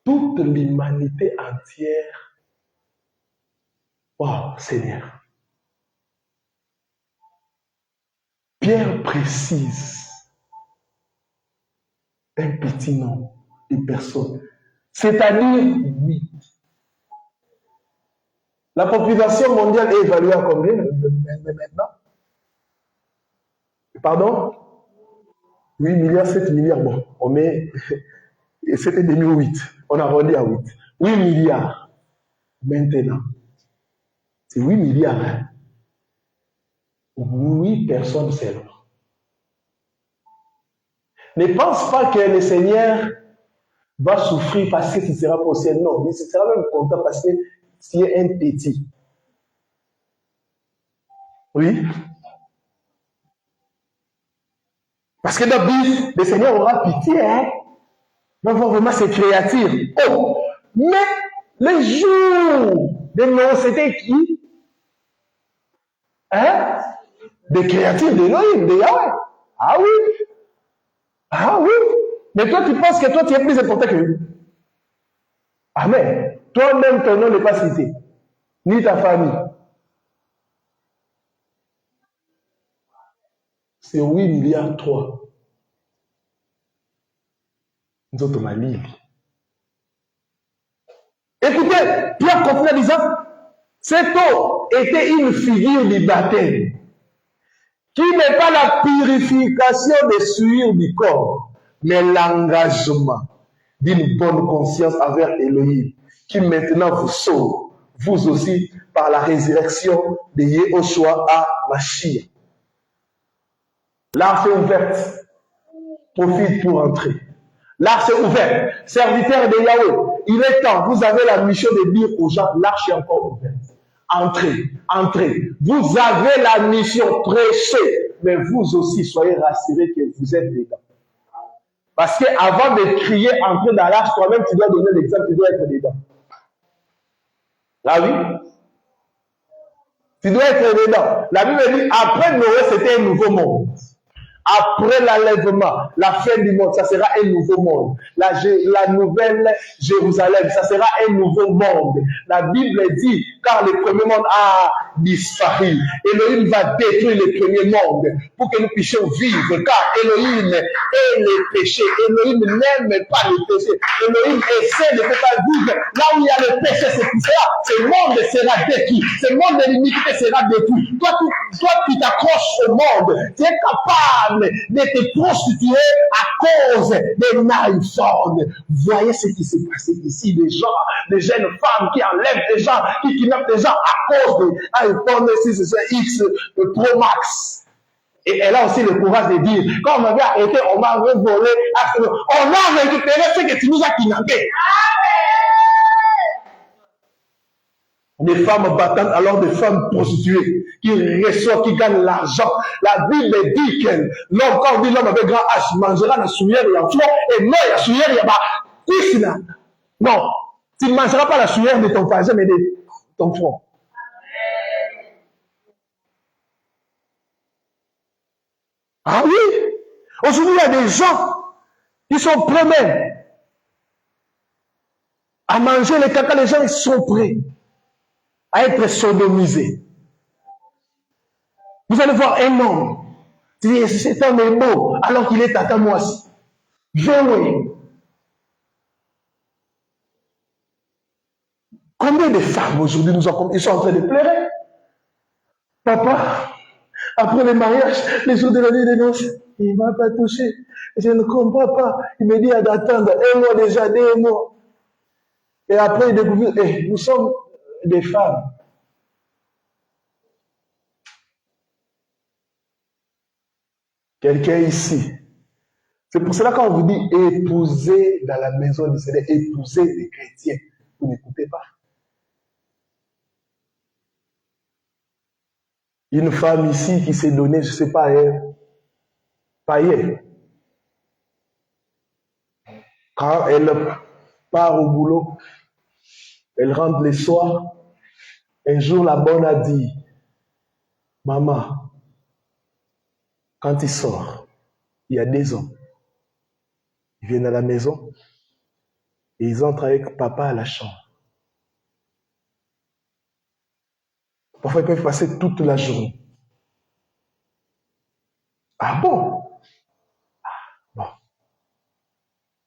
Toute l'humanité entière. Oh, Seigneur. Pierre précise un petit nombre de personnes. C'est-à-dire 8. La population mondiale est évaluée à combien maintenant? Pardon? 8 milliards, 7 milliards. Bon, on met 7,5 ou 8. On arrondit à 8. 8 milliards. Maintenant. C'est 8 milliards. Hein? 8 personnes seulement. Ne pense pas que le Seigneur va souffrir parce que ce sera possible. Non, il sera même content parce que c'est un petit. Oui. Parce que d'abord, le Seigneur aura pitié, hein. Il va voir vraiment ses créatures. Oh, mais le jour de Noé, c'était qui? Hein? Des créatures d'Élohim, de Yahweh. Ah oui. Ah oui. Mais toi, tu penses que toi, tu es plus important que lui. Amen. Toi-même, ton nom n'est pas cité. Ni ta famille. C'est 8 milliards 3. Nous autres, on a mis. Écoutez, Pierre continue en disant, cette eau était une figure du baptême, qui n'est pas la purification des souillures du corps, mais l'engagement d'une bonne conscience envers Elohim, qui maintenant vous sauve, vous aussi, par la résurrection de Yehoshua à Mashiach. L'arche est ouverte. Profite pour entrer. L'arche est ouverte. Serviteur de Yahweh, il est temps. Vous avez la mission de dire aux gens, l'arche est encore ouverte. Entrez, entrez. Vous avez la mission, prêchez. Mais vous aussi, soyez rassurés que vous êtes dedans. Parce qu'avant de crier, entrer dans l'arche, toi-même, tu dois donner l'exemple, tu dois être dedans. Ah oui? Tu dois être dedans. La Bible dit, après Noé, c'était un nouveau monde. Après l'enlèvement, la fin du monde, ça sera un nouveau monde. La nouvelle Jérusalem, ça sera un nouveau monde. La Bible dit, car le premier monde a disparu. Elohim va détruire le premier monde pour que nous puissions vivre. Car Elohim est le péché. Elohim n'aime pas le péché. Elohim essaie de ne pas vivre. Là où il y a le péché, c'est tout ça. Ce monde sera détruit. Ce monde de l'iniquité sera détruit. Toi, tu t'accroches au monde. Tu es capable de te prostituer à cause des iPhones. Voyez ce qui s'est passé ici. Des jeunes femmes qui enlèvent des gens, qui kidnappent des gens à cause de iPhone 6 X Pro Max. Et elle a aussi le courage de dire, quand on m'avait arrêté, on m'a volé, on a récupéré ce que tu nous as kidnappé. Des femmes battantes, alors des femmes prostituées, qui reçoivent, qui gagnent l'argent. La Bible dit que l'homme, quand on dit l'homme avec grand H, mangera la souillère et en flot, et non, la souillère, il y a pas. Non. Tu ne mangeras pas la sueur de ton voisin, mais de ton front. Ah oui! Aujourd'hui, il y a des gens qui sont prêts même à manger les caca. Les gens, ils sont prêts à être sodomisés. Vous allez voir un homme. Tu dis, cet homme est beau, alors qu'il est tata moi aussi. Viens, combien de femmes aujourd'hui ils sont en train de pleurer? Papa, après le mariage, les jours de la nuit des noces, il ne m'a pas touché. Je ne comprends pas. Il me dit d'attendre un mois déjà, 2 mois. Et après, il découvre, nous sommes des femmes. Quelqu'un ici. C'est pour cela qu'on vous dit épouser dans la maison du Seigneur, épouser des chrétiens. Vous n'écoutez pas. Une femme ici qui s'est donnée, je ne sais pas, païenne. Quand elle part au boulot, elle rentre le soir. Un jour, la bonne a dit, maman, quand il sort, il y a 2 hommes. Ils viennent à la maison et ils entrent avec papa à la chambre. Parfois, ils peuvent passer toute la journée. Ah bon? Bon.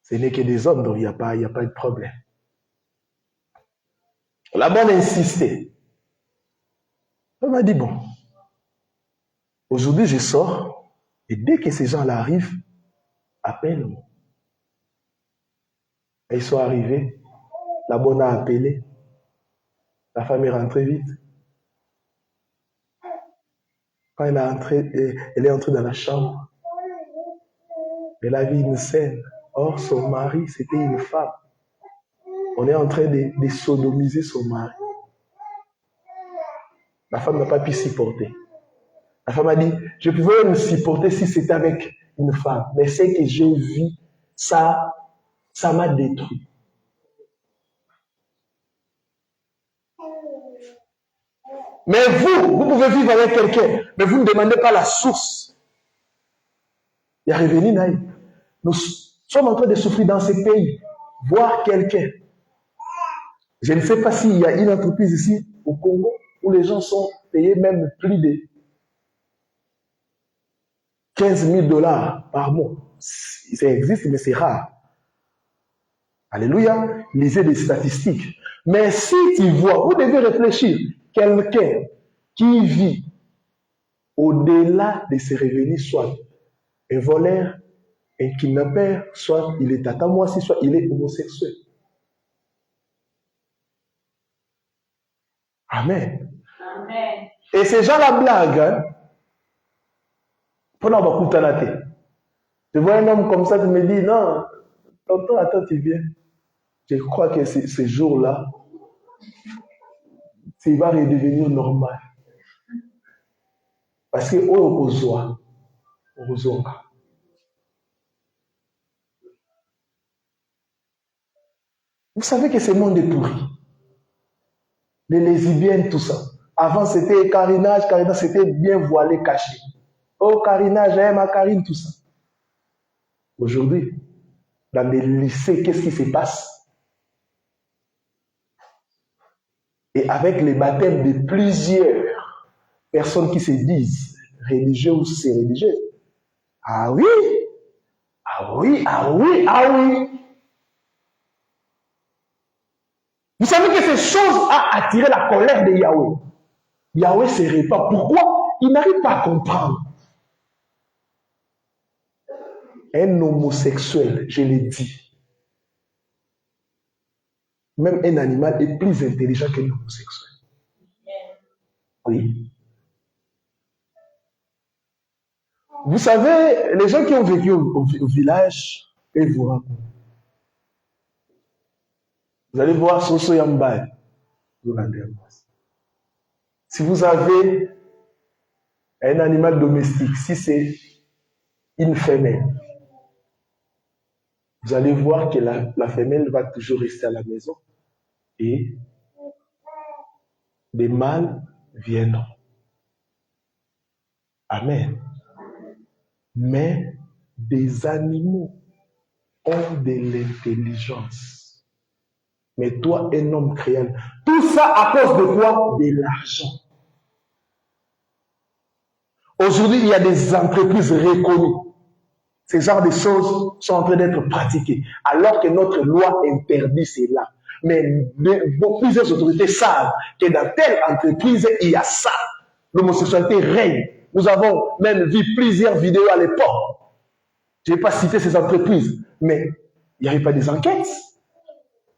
Ce n'est que des hommes, donc il n'y a pas de problème. La bonne a insisté. Elle m'a dit, bon, aujourd'hui je sors et dès que ces gens-là arrivent, appelle-moi. Et ils sont arrivés, la bonne a appelé, la femme est rentrée vite. Quand elle est entrée dans la chambre, elle a vu une scène. Or, son mari, c'était une femme. On est en train de sodomiser son mari. La femme n'a pas pu supporter. La femme a dit, je pouvais me supporter si c'était avec une femme. Mais ce que j'ai vu, ça m'a détruit. Mais vous pouvez vivre avec quelqu'un, mais vous ne demandez pas la source. Il y a revenu, Naï. Nous sommes en train de souffrir dans ces pays. Voir quelqu'un. Je ne sais pas s'il y a une entreprise ici au Congo où les gens sont payés même plus de 15 000 $ par mois. Ça existe, mais c'est rare. Alléluia. Lisez des statistiques. Mais si tu vois, vous devez réfléchir, quelqu'un qui vit au-delà de ses revenus, soit un voleur, un kidnappeur, soit il est tata moi, soit il est homosexuel. Amen. Amen. Et ces gens-là blaguent. Hein? Pendant beaucoup de temps, tu vois un homme comme ça qui me dit, non, tonton, attends, tu viens. Je crois que ce jour-là, il va redevenir normal. Parce que vous savez que ce monde est pourri. Les lesbiennes, tout ça. Avant, c'était carinage, c'était bien voilé, caché. Oh, carinage, ma Karine, tout ça. Aujourd'hui, dans les lycées, qu'est-ce qui se passe? Et avec les baptêmes de plusieurs personnes qui se disent religieux ou c'est religieux. Ah oui, ah oui, ah oui, ah oui. Vous savez que ces choses ont attiré la colère de Yahweh. Yahweh se répand. Pourquoi? Il n'arrive pas à comprendre. Un homosexuel, je l'ai dit, même un animal est plus intelligent qu'un homosexuel. Oui. Vous savez, les gens qui ont vécu au village, ils vous racontent. Vous allez voir Soso Yambay. Si vous avez un animal domestique, si c'est une femelle, vous allez voir que la femelle va toujours rester à la maison. et des mâles viendront. Amen. Mais des animaux ont de l'intelligence. Mais toi, un homme créé. Tout ça à cause de quoi? De l'argent. Aujourd'hui, il y a des entreprises reconnues. Ces genres de choses sont en train d'être pratiquées. Alors que notre loi interdit cela. Mais plusieurs autorités savent que dans telle entreprise, il y a ça. L'homosexualité règne. Nous avons même vu plusieurs vidéos à l'époque. Je ne vais pas citer ces entreprises, mais il n'y avait pas des enquêtes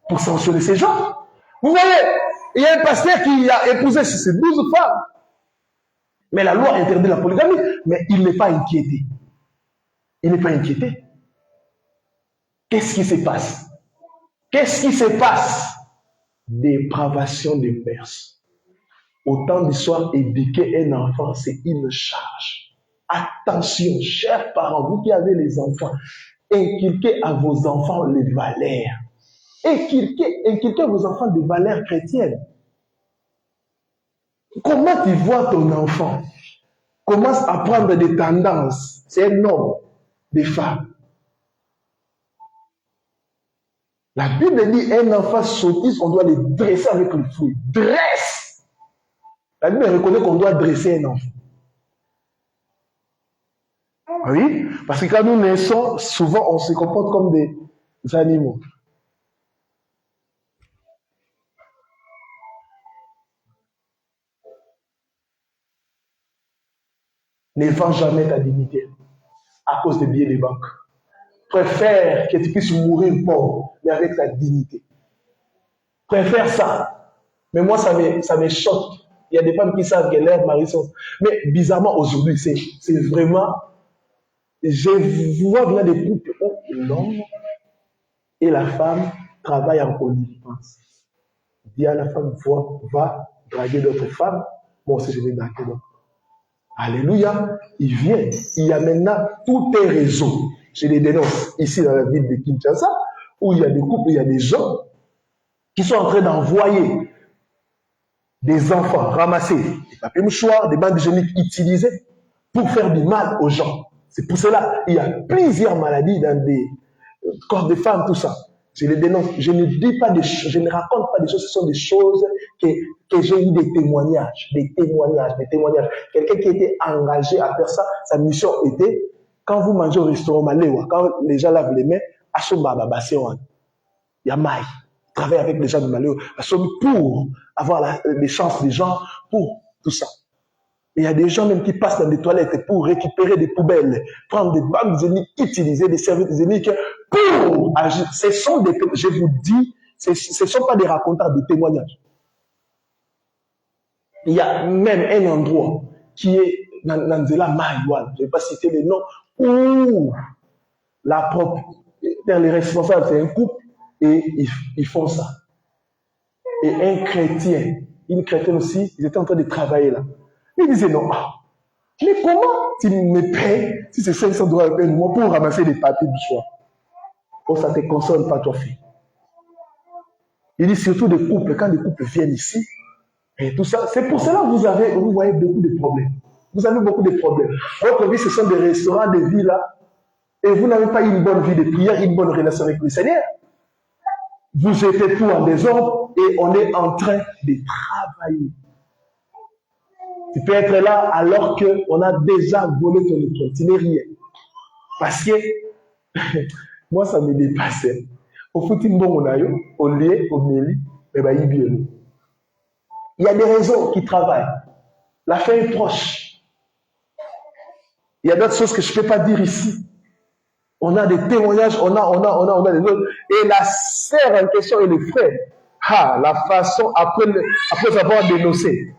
pour sanctionner ces gens. Vous voyez, il y a un pasteur qui a épousé ces 12 femmes. Mais la loi interdit la polygamie, mais il n'est pas inquiété. Il n'est pas inquiété. Qu'est-ce qui se passe? Qu'est-ce qui se passe? Dépravation des mœurs. Autant d'histoires, éduquer un enfant, c'est une charge. Attention, chers parents, vous qui avez les enfants, inculquez à vos enfants les valeurs. Inculquez à vos enfants des valeurs chrétiennes. Comment tu vois ton enfant? Commence à prendre des tendances. C'est un homme, des femmes. La Bible dit un enfant sottise, on doit le dresser avec le fouet. Dresse! La Bible reconnaît qu'on doit dresser un enfant. Oui, parce que quand nous naissons, souvent on se comporte comme des animaux. Ne vends jamais ta dignité à cause des billets de banque. Préfère que tu puisses mourir pauvre, mais avec ta dignité. Préfère ça. Mais moi, ça me choque. Il y a des femmes qui savent que leurs maris sont... Mais bizarrement, aujourd'hui, c'est vraiment... Je vois bien des couples où l'homme et la femme travaillent en connivence. Dis à la femme, va draguer d'autres femmes. Moi aussi, je vais draguer d'autres. Alléluia. Il vient. Il y a maintenant tout un réseau. Je les dénonce ici dans la ville de Kinshasa, où il y a des couples, il y a des gens qui sont en train d'envoyer des enfants ramasser des papiers mouchoirs, des bandes hygiéniques utilisées pour faire du mal aux gens. C'est pour cela qu'il y a plusieurs maladies dans des corps de femmes, tout ça. Je les dénonce. Je ne dis pas des choses, je ne raconte pas des choses, ce sont des choses que j'ai eu des témoignages. Quelqu'un qui était engagé à faire ça, sa mission était, quand vous mangez au restaurant Maléwa, quand les gens lavent les mains, il y a maille. Travailler avec les gens de Maléwa, pour avoir les chances des gens, pour tout ça. Il y a des gens même qui passent dans des toilettes pour récupérer des poubelles, prendre des bandes hygiéniques, utiliser des serviettes hygiéniques pour agir. Ce sont des, je vous dis, ce ne sont pas des racontars, des témoignages. Il y a même un endroit qui est dans Nzela Maïwan, je ne vais pas citer les noms, où les responsables, c'est un couple, et ils font ça. Et un chrétien, une chrétienne aussi, ils étaient en train de travailler là. Il disait non, mais comment tu me payes si c'est 500 $ par mois pour ramasser des papiers du soir? Oh, ça ne te console pas, toi, fille. Il dit surtout des couples, quand des couples viennent ici, et tout ça, c'est pour cela que vous voyez beaucoup de problèmes. Vous avez beaucoup de problèmes. Votre vie, ce sont des restaurants, des villas, et vous n'avez pas une bonne vie de prière, une bonne relation avec le Seigneur. Vous jetez tout en désordre et on est en train de travailler. Tu peux être là alors qu'on a déjà volé ton étoile. Tu n'es rien. Parce que, moi, ça me dépassait. Au foot, au lieu, au mairie, il y a des réseaux qui travaillent. La fin est proche. Il y a d'autres choses que je ne peux pas dire ici. On a des témoignages, on a des autres. Et la sœur en question et les frères, la façon, après avoir dénoncé,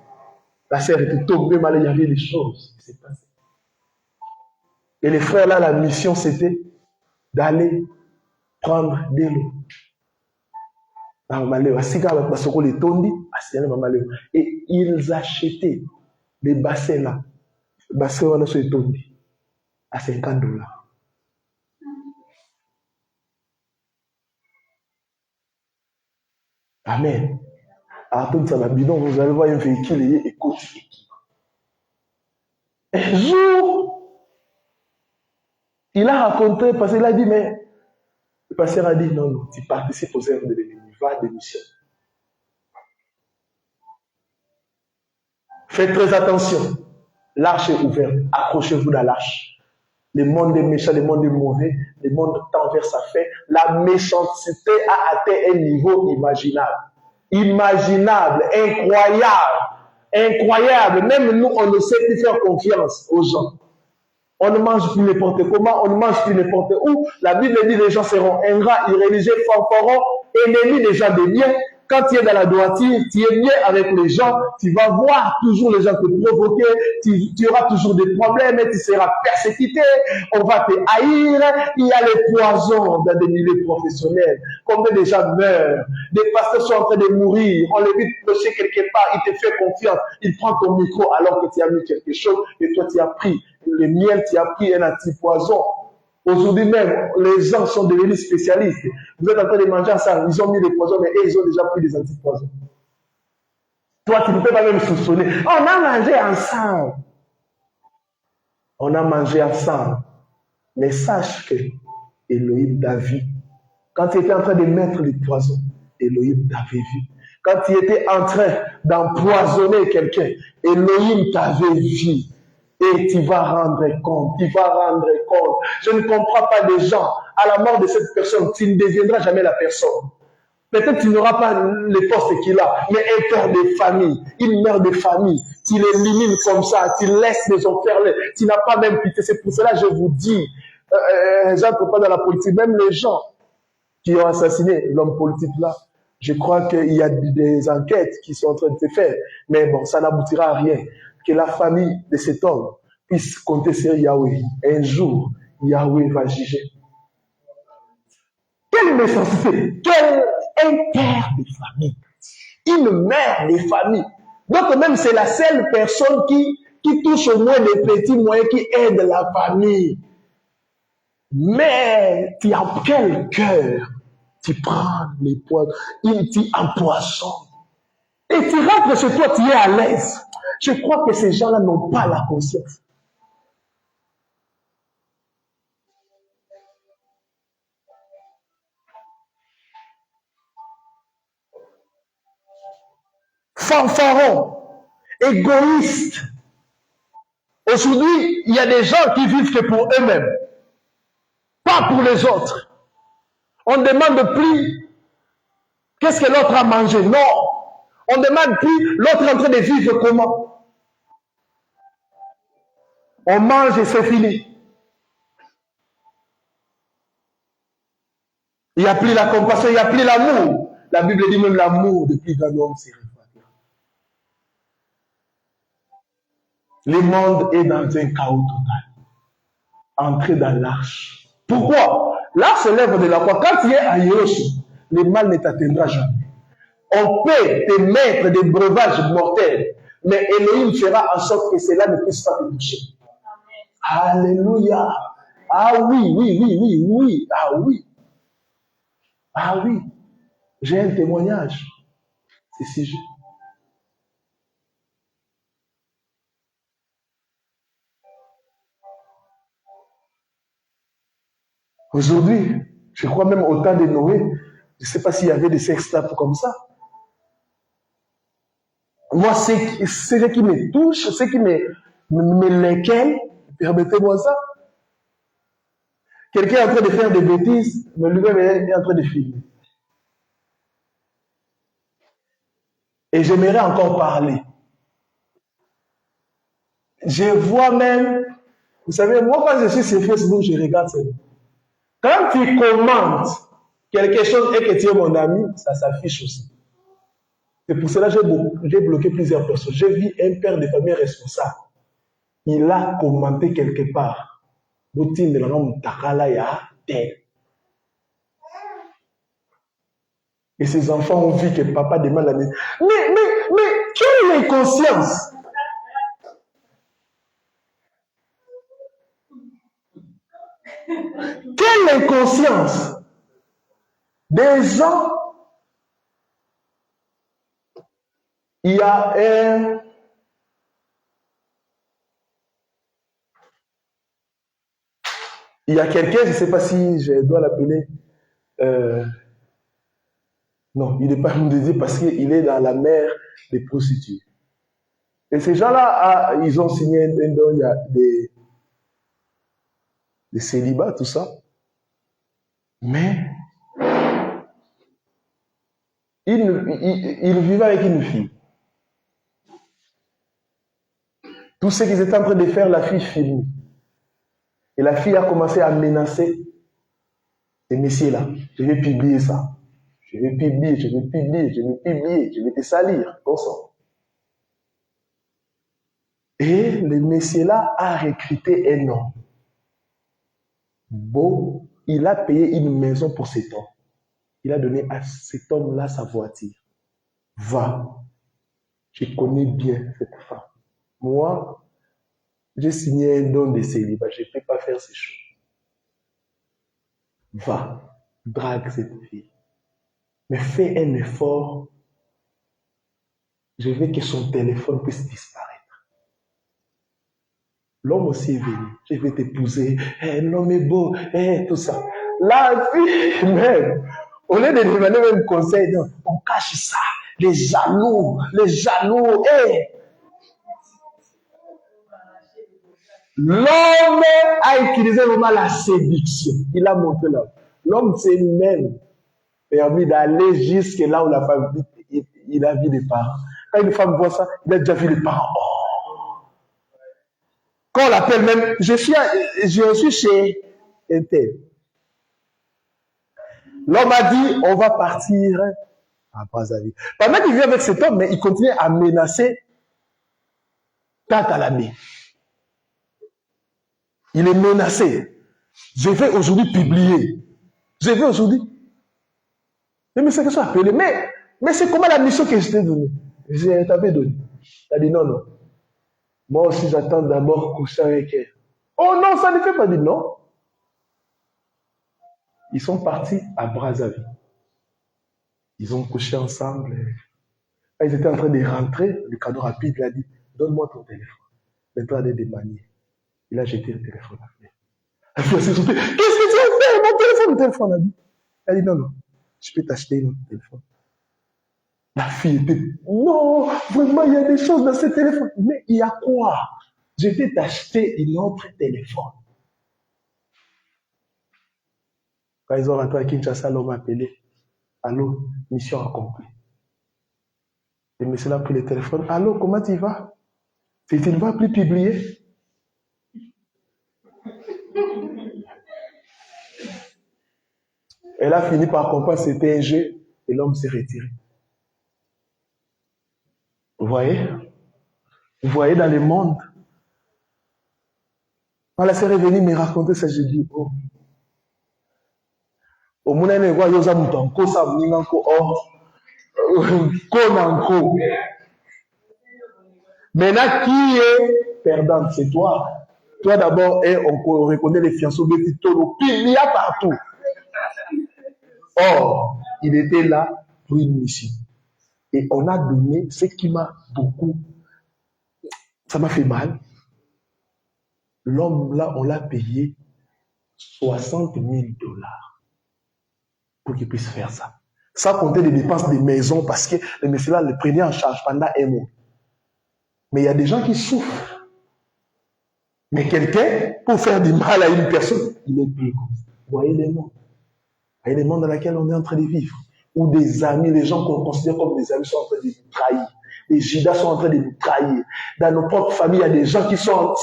la sœur était tombée mal, il y avait des choses qui s'est passées. Et les frères là, la mission c'était d'aller prendre de l'eau. Et ils achetaient des bassins là. Les bassins on a sur tondi à 50 $. Amen. Attends, ça va bidon, vous allez voir un véhicule et écoute. Un jour, il a raconté, parce qu'il a dit, mais le pasteur a dit, non, non, tu participes aux œuvres de l'ennemi, va démissionner. Faites très attention. L'arche est ouverte. Accrochez-vous dans l'arche. Le monde est méchant, le monde est mauvais, le monde tend vers sa fin. La méchanceté a atteint un niveau imaginable. Imaginable, incroyable. Incroyable. Même nous, on ne sait plus faire confiance aux gens. On ne mange plus n'importe comment, on ne mange plus n'importe où. La Bible dit que les gens seront ingrats, irréligieux, fanfarons, ennemis des gens de bien. Quand tu es dans la droiture, tu es bien avec les gens, tu vas voir toujours les gens te provoquer, tu auras toujours des problèmes, tu seras persécuté, on va te haïr. Il y a les poisons dans des milieux professionnels. Combien de gens meurent? Des pasteurs sont en train de mourir, on les vit prêcher quelque part, il te fait confiance, il prend ton micro alors que tu as mis quelque chose et toi tu as pris le miel, tu as pris un antipoison. Aujourd'hui même, les gens sont devenus spécialistes. Vous êtes en train de manger ça, ils ont mis les poisons, mais eux, ils ont déjà pris des antipoisons. Toi, tu ne peux pas même soupçonner. On a mangé ensemble. On a mangé ensemble. Mais sache que Elohim t'a vu. Quand tu étais en train de mettre les poisons, Elohim t'avait vu. Quand tu étais en train d'empoisonner quelqu'un, Elohim t'avait vu. Et tu vas rendre compte, tu vas rendre compte. Je ne comprends pas des gens. À la mort de cette personne, tu ne deviendras jamais la personne. Peut-être tu n'auras pas les postes qu'il a, mais un père de famille, une mère de famille, tu l'élimines comme ça, tu laisses les gens faire, tu n'as pas même pitié. C'est pour cela que je vous dis, j'entre pas dans la politique, même les gens qui ont assassiné l'homme politique là, je crois qu'il y a des enquêtes qui sont en train de se faire, mais bon, ça n'aboutira à rien. Que la famille de cet homme puisse compter sur Yahweh. Un jour, Yahweh va juger. Quelle méchanceté! Un père de famille, une mère de famille. Donc même c'est la seule personne qui touche au moins les petits moyens, qui aide la famille. Mais tu as quel cœur? Tu prends les poids, tu empoisonnes. Et tu rentres chez toi, tu es à l'aise. Je crois que ces gens-là n'ont pas la conscience. Fanfarons, égoïstes. Aujourd'hui, il y a des gens qui vivent que pour eux-mêmes, pas pour les autres. On ne demande plus qu'est-ce que l'autre a mangé. Non. On ne demande plus l'autre est en train de vivre comment. On mange et c'est fini. Il n'y a plus la compassion, il n'y a plus l'amour. La Bible dit même l'amour depuis qu'un homme s'est répandu. Le monde est dans un chaos total. Entré dans l'arche. Pourquoi? L'arche lève de la croix. Quand tu es à Hiroshima, le mal ne t'atteindra jamais. On peut te mettre des breuvages mortels, mais Elohim fera en sorte que cela ne puisse pas te toucher. Alléluia. Ah oui, oui, oui, oui, oui. Ah oui. Ah oui. J'ai un témoignage. C'est si juste. Aujourd'hui, je crois même au temps de Noé, je ne sais pas s'il y avait des sextapes comme ça. Moi, ce qui me touche, ce qui me lesquels, permettez-moi ça. Quelqu'un est en train de faire des bêtises, mais lui-même est en train de filmer. Et j'aimerais encore parler. Je vois même, vous savez, moi quand je suis sur Facebook, je regarde ça. Quand tu commentes quelque chose et que tu es mon ami, ça s'affiche aussi. C'est pour cela que j'ai bloqué plusieurs personnes. J'ai vu un père de famille responsable. Il a commenté quelque part. Et ses enfants ont vu que papa demande la maison. Mais, quelle inconscience! Quelle inconscience! Des gens Il y a quelqu'un, je ne sais pas si je dois l'appeler. Non, il n'est pas mondialisé parce qu'il est dans la mer des prostituées. Et ces gens-là, ils ont signé un don, il y a des célibats, tout ça. Mais il vivait avec une fille. Tout ce qu'ils étaient en train de faire, la fille filme. Et la fille a commencé à menacer ces messieurs-là. Je vais publier ça. Je vais publier, je vais publier, je vais publier, je vais te salir. Comme ça. Et le messieurs-là a recruté un homme. Bon, il a payé une maison pour cet homme. Il a donné à cet homme-là sa voiture. Va. Je connais bien cette femme. Moi, j'ai signé un don de célibat. Je ne peux pas faire ces choses. Va. Drague cette fille. Mais fais un effort. Je veux que son téléphone puisse disparaître. L'homme aussi est venu. Je vais t'épouser. L'homme est beau. Tout ça. La fille, même, au lieu de demander même conseil, non, on cache ça. Les jaloux. L'homme a utilisé vraiment la séduction. Il a montré l'homme. L'homme s'est même permis d'aller jusque là où la femme vit. Il a vu les parents. Quand une femme voit ça, il a déjà vu les parents. Oh. Quand on l'appelle même, je suis chez un tel. L'homme a dit, on va partir à Brazzaville. Pendant qu'il vit avec cet homme, mais il continue à menacer Tata Lamé. Il est menacé. Je vais aujourd'hui publier. Je vais aujourd'hui. Mais c'est que ça appelé. Mais c'est comment la mission que je t'ai donnée? Je t'avais donné. Tu as dit non, non. Moi aussi, j'attends d'abord coucher avec elle. Oh non, ça ne fait pas dire non. Ils sont partis à Brazzaville. Ils ont couché ensemble. Quand ils étaient en train de rentrer, le cadeau rapide, il a dit, donne-moi ton téléphone. Mets-toi à des manières. Il a jeté le téléphone à la elle s'est sautée. Qu'est-ce que tu as fait? Mon téléphone a dit. Elle a dit, non, non, je peux t'acheter un autre téléphone. La fille était, non, vraiment, il y a des choses dans ce téléphone. Mais il y a quoi? Je vais t'acheter un autre téléphone. Quand ils ont rentré à Kinshasa, l'homme a appelé. Allô, mission accomplie. Le monsieur a pris le téléphone. Allô, comment tu vas? Tu ne vas plus publier? Elle a fini par comprendre que c'était un jeu et l'homme s'est retiré. Vous voyez? Vous voyez dans le monde. Quand la sœur est venue me raconter ça, j'ai dit, oh. Au moins, elle voit yosa mutanko sa mninganko or konanko. Maintenant, qui est perdant? C'est toi. Toi d'abord, et on reconnaît les fiançailles de Titolo. Il y a partout. Or, il était là pour une mission. Et on a donné ce qui m'a beaucoup. Ça m'a fait mal. L'homme là, on l'a payé $60,000 pour qu'il puisse faire ça. Sans compter les dépenses des maisons parce que le monsieur là le prenait en charge pendant un mois. Mais il y a des gens qui souffrent. Mais quelqu'un, pour faire du mal à une personne, il est payé comme ça. Vous voyez les mondes. Vous voyez les mondes dans lesquels on est en train de vivre. Où des amis, les gens qu'on considère comme des amis sont en train de nous trahir. Les Judas sont en train de nous trahir. Dans nos propres familles, il y a des gens qui sont en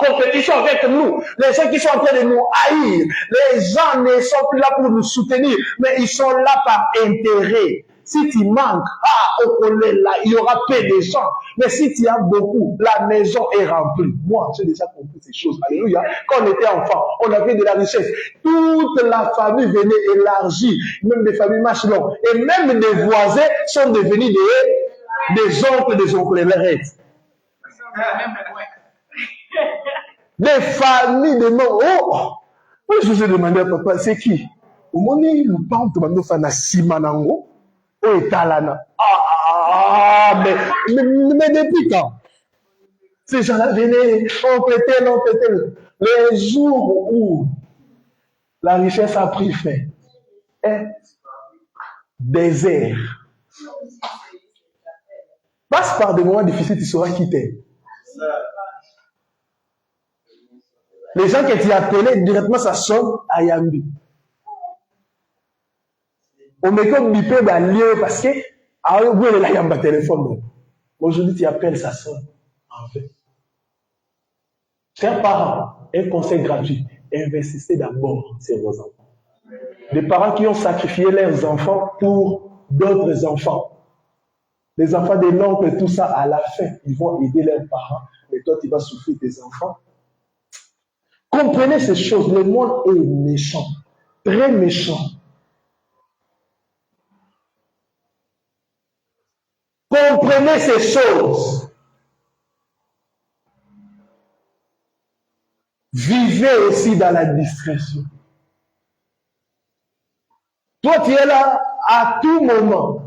compétition avec nous. Les gens qui sont en train de nous haïr. Les gens ne sont plus là pour nous soutenir, mais ils sont là par intérêt. Si tu manques, là, il y aura peu de gens. Mais si tu as beaucoup, la maison est remplie. Moi, j'ai déjà compris ces choses. Alléluia. Quand on était enfant, on avait de la richesse. Toute la famille venait élargie. Même des familles machelons. Et même des voisins sont devenus des oncles, des oncles. Des familles de noms. Oh! Moi, je vous ai demandé à papa, c'est qui? Au moment où nous parlons de Simanango, oh, Etalana. Ah, mais depuis quand? Ces gens-là venaient, on prêtait. Les jours où la richesse a pris fin, est désert. Passe par des moments difficiles, tu sauras qui t'es. Les gens que tu appelais, directement, ça sonne à Yambi. On met comme bipé, lieu parce que, ah oui, il a un téléphone. Aujourd'hui, tu appelles, ça sonne. En fait. Chers parents, un conseil gratuit. Investissez d'abord sur vos enfants. Des parents qui ont sacrifié leurs enfants pour d'autres enfants. Les enfants de l'oncle, tout ça, à la fin, ils vont aider leurs parents. Mais toi, tu vas souffrir des enfants. Comprenez ces choses. Le monde est méchant. Très méchant. Comprenez ces choses. Vivez aussi dans la discrétion. Toi, tu es là à tout moment.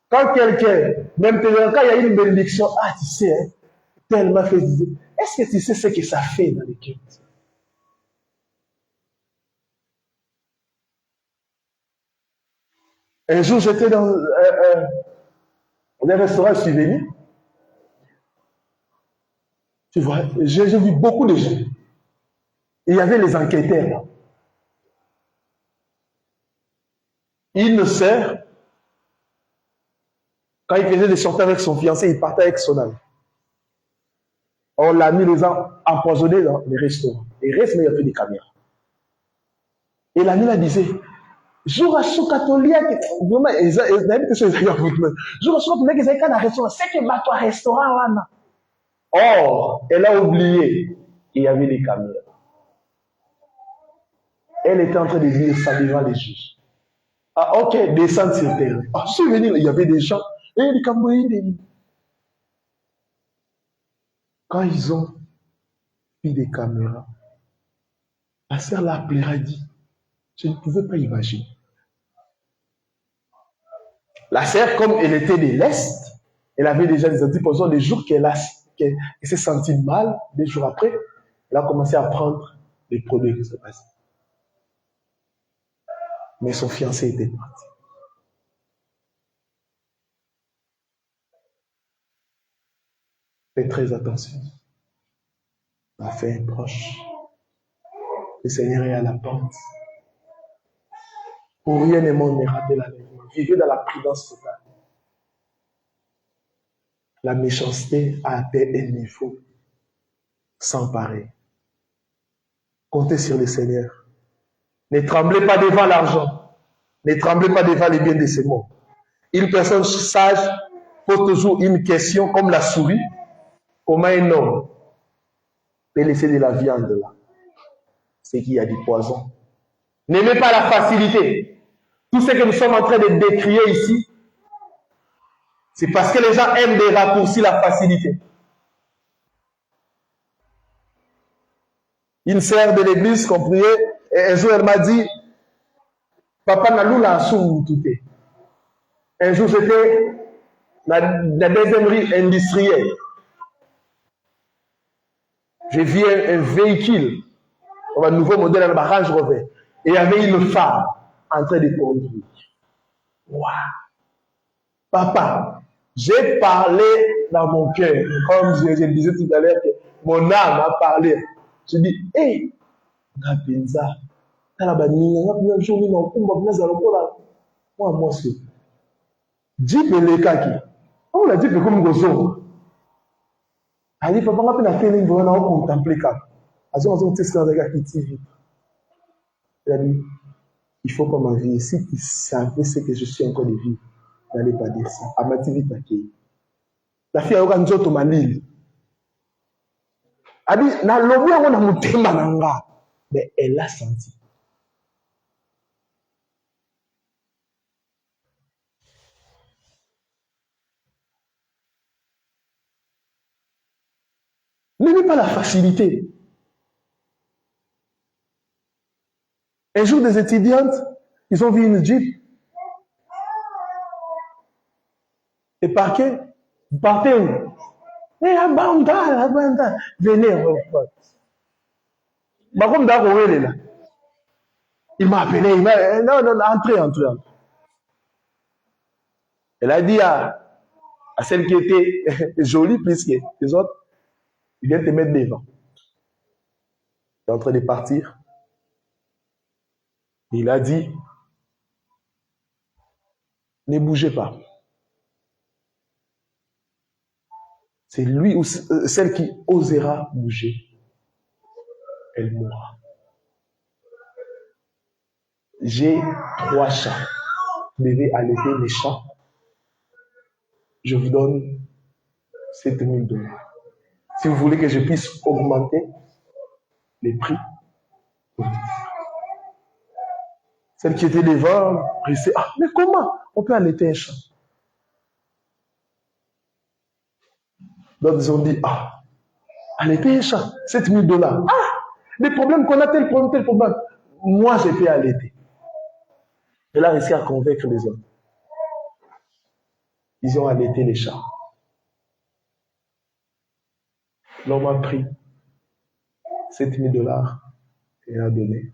Quand quelqu'un, même quand il y a une bénédiction, ah, tu sais, hein, tellement fait. Est-ce que tu sais ce que ça fait dans les cœurs? Un jour, j'étais dans un restaurant, je suis venu. Tu vois, j'ai vu beaucoup de gens. Et il y avait les enquêteurs là. Une sœur, quand il faisait des sorties avec son fiancé, il partait avec son ami. On l'a mis les gens empoisonnés dans les restaurants. Et reste, mais il y avait des caméras. Et l'ami là disait, jour à sous catholique, vraiment, ils avaient quelque chose à dire. Jour à sous catholique, ils avaient qu'un restaurant. C'est que bah, toi, restaurant là. Or, elle a oublié qu'il y avait des caméras. Elle était en train de dire ça devant les juges. Ah, ok, descendre sur terre. Ah, je suis venu, il y avait des gens. Et les Cambodgiens, quand ils ont vu des caméras, la sœur l'a appelé, a dit, je ne pouvais pas imaginer. La sœur, comme elle était de l'Est, elle avait déjà des antipoisons. Les jours qu'elle s'est sentie mal, des jours après, elle a commencé à prendre les produits qui se passaient. Mais son fiancé était parti. Faites très attention. La fin est proche. Le Seigneur est à la porte. Pour rien au monde ne rater l'enlèvement. Vivez dans la prudence totale. La méchanceté a atteint un niveau sans pareil. Comptez sur le Seigneur. Ne tremblez pas devant l'argent. Ne tremblez pas devant les biens de ce monde. Une personne sage pose toujours une question comme la souris. Comment un homme peut laisser de la viande là? C'est qu'il y a du poison. N'aimez pas la facilité. Tout ce que nous sommes en train de décrire ici, c'est parce que les gens aiment des raccourcis, la facilité. Une sœur de l'église qu'on priait, et un jour elle m'a dit, Papa n'a l'a sous-touté. Un jour j'étais dans la deuxième rue industrielle. J'ai vu un véhicule, un nouveau modèle, un Range Rover. Et il y avait une femme en train de conduire. Waouh! Papa, j'ai parlé dans mon cœur, comme je le disais tout à l'heure, que mon âme a parlé. Je dis, hé, Napinza, moi, c'est Jeep le kaki. On a dit que comme gozo. Ali papa m'a fait la feeling de on contempler ça. On teste avec la TV. Il a dit, il faut pas ma vie. Si tu savais ce que je suis encore de vivre, n'allez pas dire ça. À ma TV taquée. La fille a organisé au Malil. Elle dit, na lobi on a monté mananga. Mais elle l'a senti. N'aimez pas la facilité. Un jour, des étudiantes, ils ont vu une Jeep. Et partez où? Eh, Abanda, venez, reprendre. Comme d'accord, elle est là. Il m'a appelé, non, entrez. Elle a dit à celle qui était jolie plus que les autres, il vient te mettre devant. Il est en train de partir. Il a dit, ne bougez pas. C'est lui ou celle qui osera bouger, elle mourra. J'ai 3 chats. Vous devez allaiter mes chats. Je vous donne 7 000 $. Si vous voulez que je puisse augmenter les prix, celle qui était devant, restait, ah, mais comment on peut allaiter un chat? D'autres ont dit, ah, allaiter un chat, 7 000 $. Ah, les problèmes qu'on a, tel problème. Moi, j'ai fait allaiter. Elle a réussi à convaincre les autres. Ils ont allaité les chats. L'homme a pris 7 000 $ et a donné.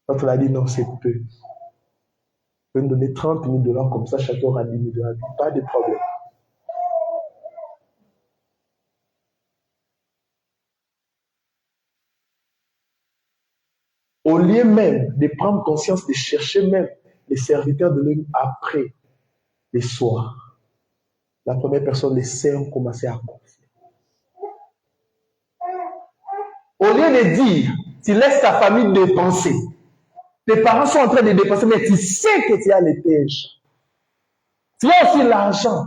Quand on a dit non, c'est peu. Vous pouvez me donner 30 000 $ comme ça, chacun aura 10 000 $. Pas de problème. Au lieu même de prendre conscience, de chercher même les serviteurs de l'homme après les soirs, la première personne, les cernes commençaient à gonfler. Au lieu de dire, tu laisses ta famille dépenser, tes parents sont en train de dépenser, mais tu sais que tu as les pièges. Tu as aussi l'argent.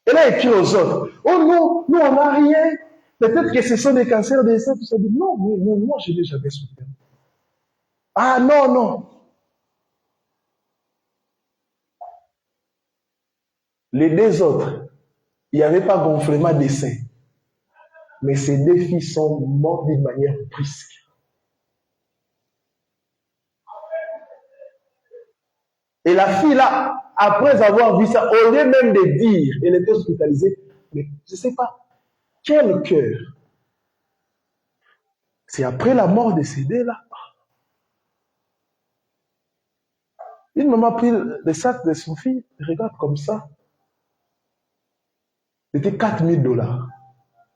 Et là, il écrit aux autres, oh non, nous on n'a rien. Peut-être que ce sont des cancers des seins, tout ça. Non, moi je n'ai jamais souffert. Ah non. Les 2 autres, il n'y avait pas gonflement des seins. Mais ces 2 filles sont mortes d'une manière brusque. Et la fille là, après avoir vu ça, au lieu même de dire, elle était hospitalisée, mais je ne sais pas, quel cœur. C'est après la mort de ces 2 là. Une maman a pris le sac de son fille, regarde comme ça. C'était 4 000 $.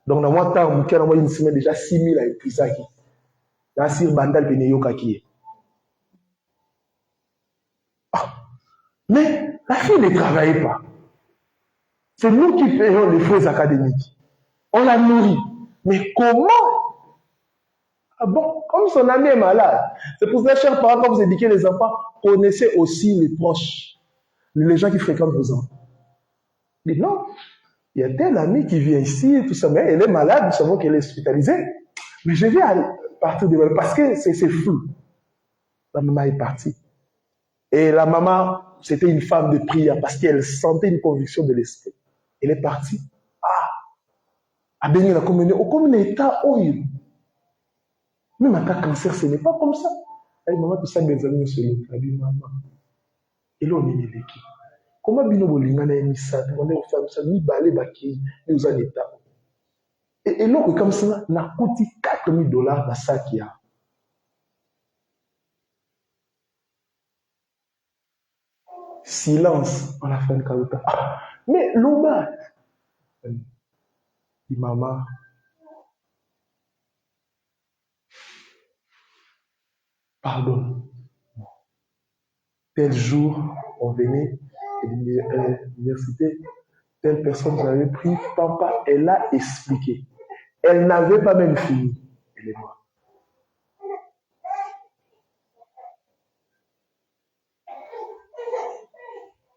Donc, dans mon temps, il y a une semaine déjà 6 000 à écrire ça. Là, sur Bandal Beneyo Kaki. Mais la fille ne travaillait pas. C'est nous qui payons les frais académiques. On la nourrit. Mais comment? Ah bon, comme son ami est malade. C'est pour ça, chers parents, quand vous éduquez les enfants, connaissez aussi les proches, les gens qui fréquentent vos enfants. Mais non, il y a tel ami qui vient ici, tout ça, mais elle est malade, nous savons qu'elle est hospitalisée. Mais je vais aller partir de elle parce que c'est flou. La maman est partie. Et la maman, c'était une femme de prière parce qu'elle sentait une conviction de l'esprit. Elle est partie. À bénir la communauté. Comme un état, même en cas de cancer, ce n'est pas comme ça. Elle maman, tout ça, mes amis, se l'autre. Elle dit, maman. Et là, on est l'équipe. Comment bino bolinga na emisa, on est au femme ça, ni balé baki, ni aux état. Et là, comme ça, n'a coûté 4 000 $ dans ça qu'il y a. Silence, on a fait une carotte. Mais l'homme, dit maman, pardon. Tel jour, on venait à l'université, telle personne vous avait pris, papa, elle a expliqué. Elle n'avait pas même fini. Elle est morte.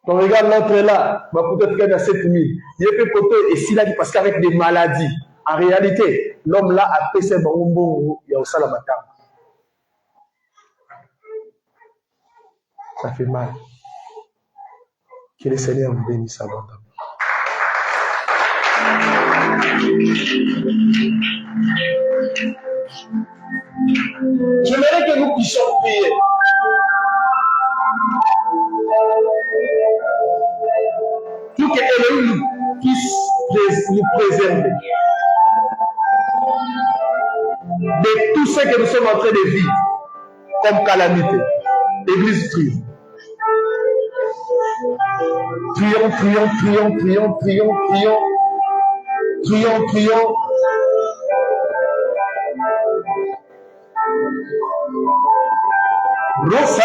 Donc regarde l'autre là, peut-être qu'il y a 7 000. Il y a peu côté et s'il a dit parce qu'avec des maladies, en réalité, l'homme là a fait ses bonbons, il y a au salamata. Ça fait mal. Que le Seigneur vous bénisse abondamment. J'aimerais que nous puissions prier. Pour que Elohim puisse nous préserver de tout ce que nous sommes en train de vivre comme calamité. Église prie. Prions, prions, prions, prions, prions, prions. Prions, prions. Rosa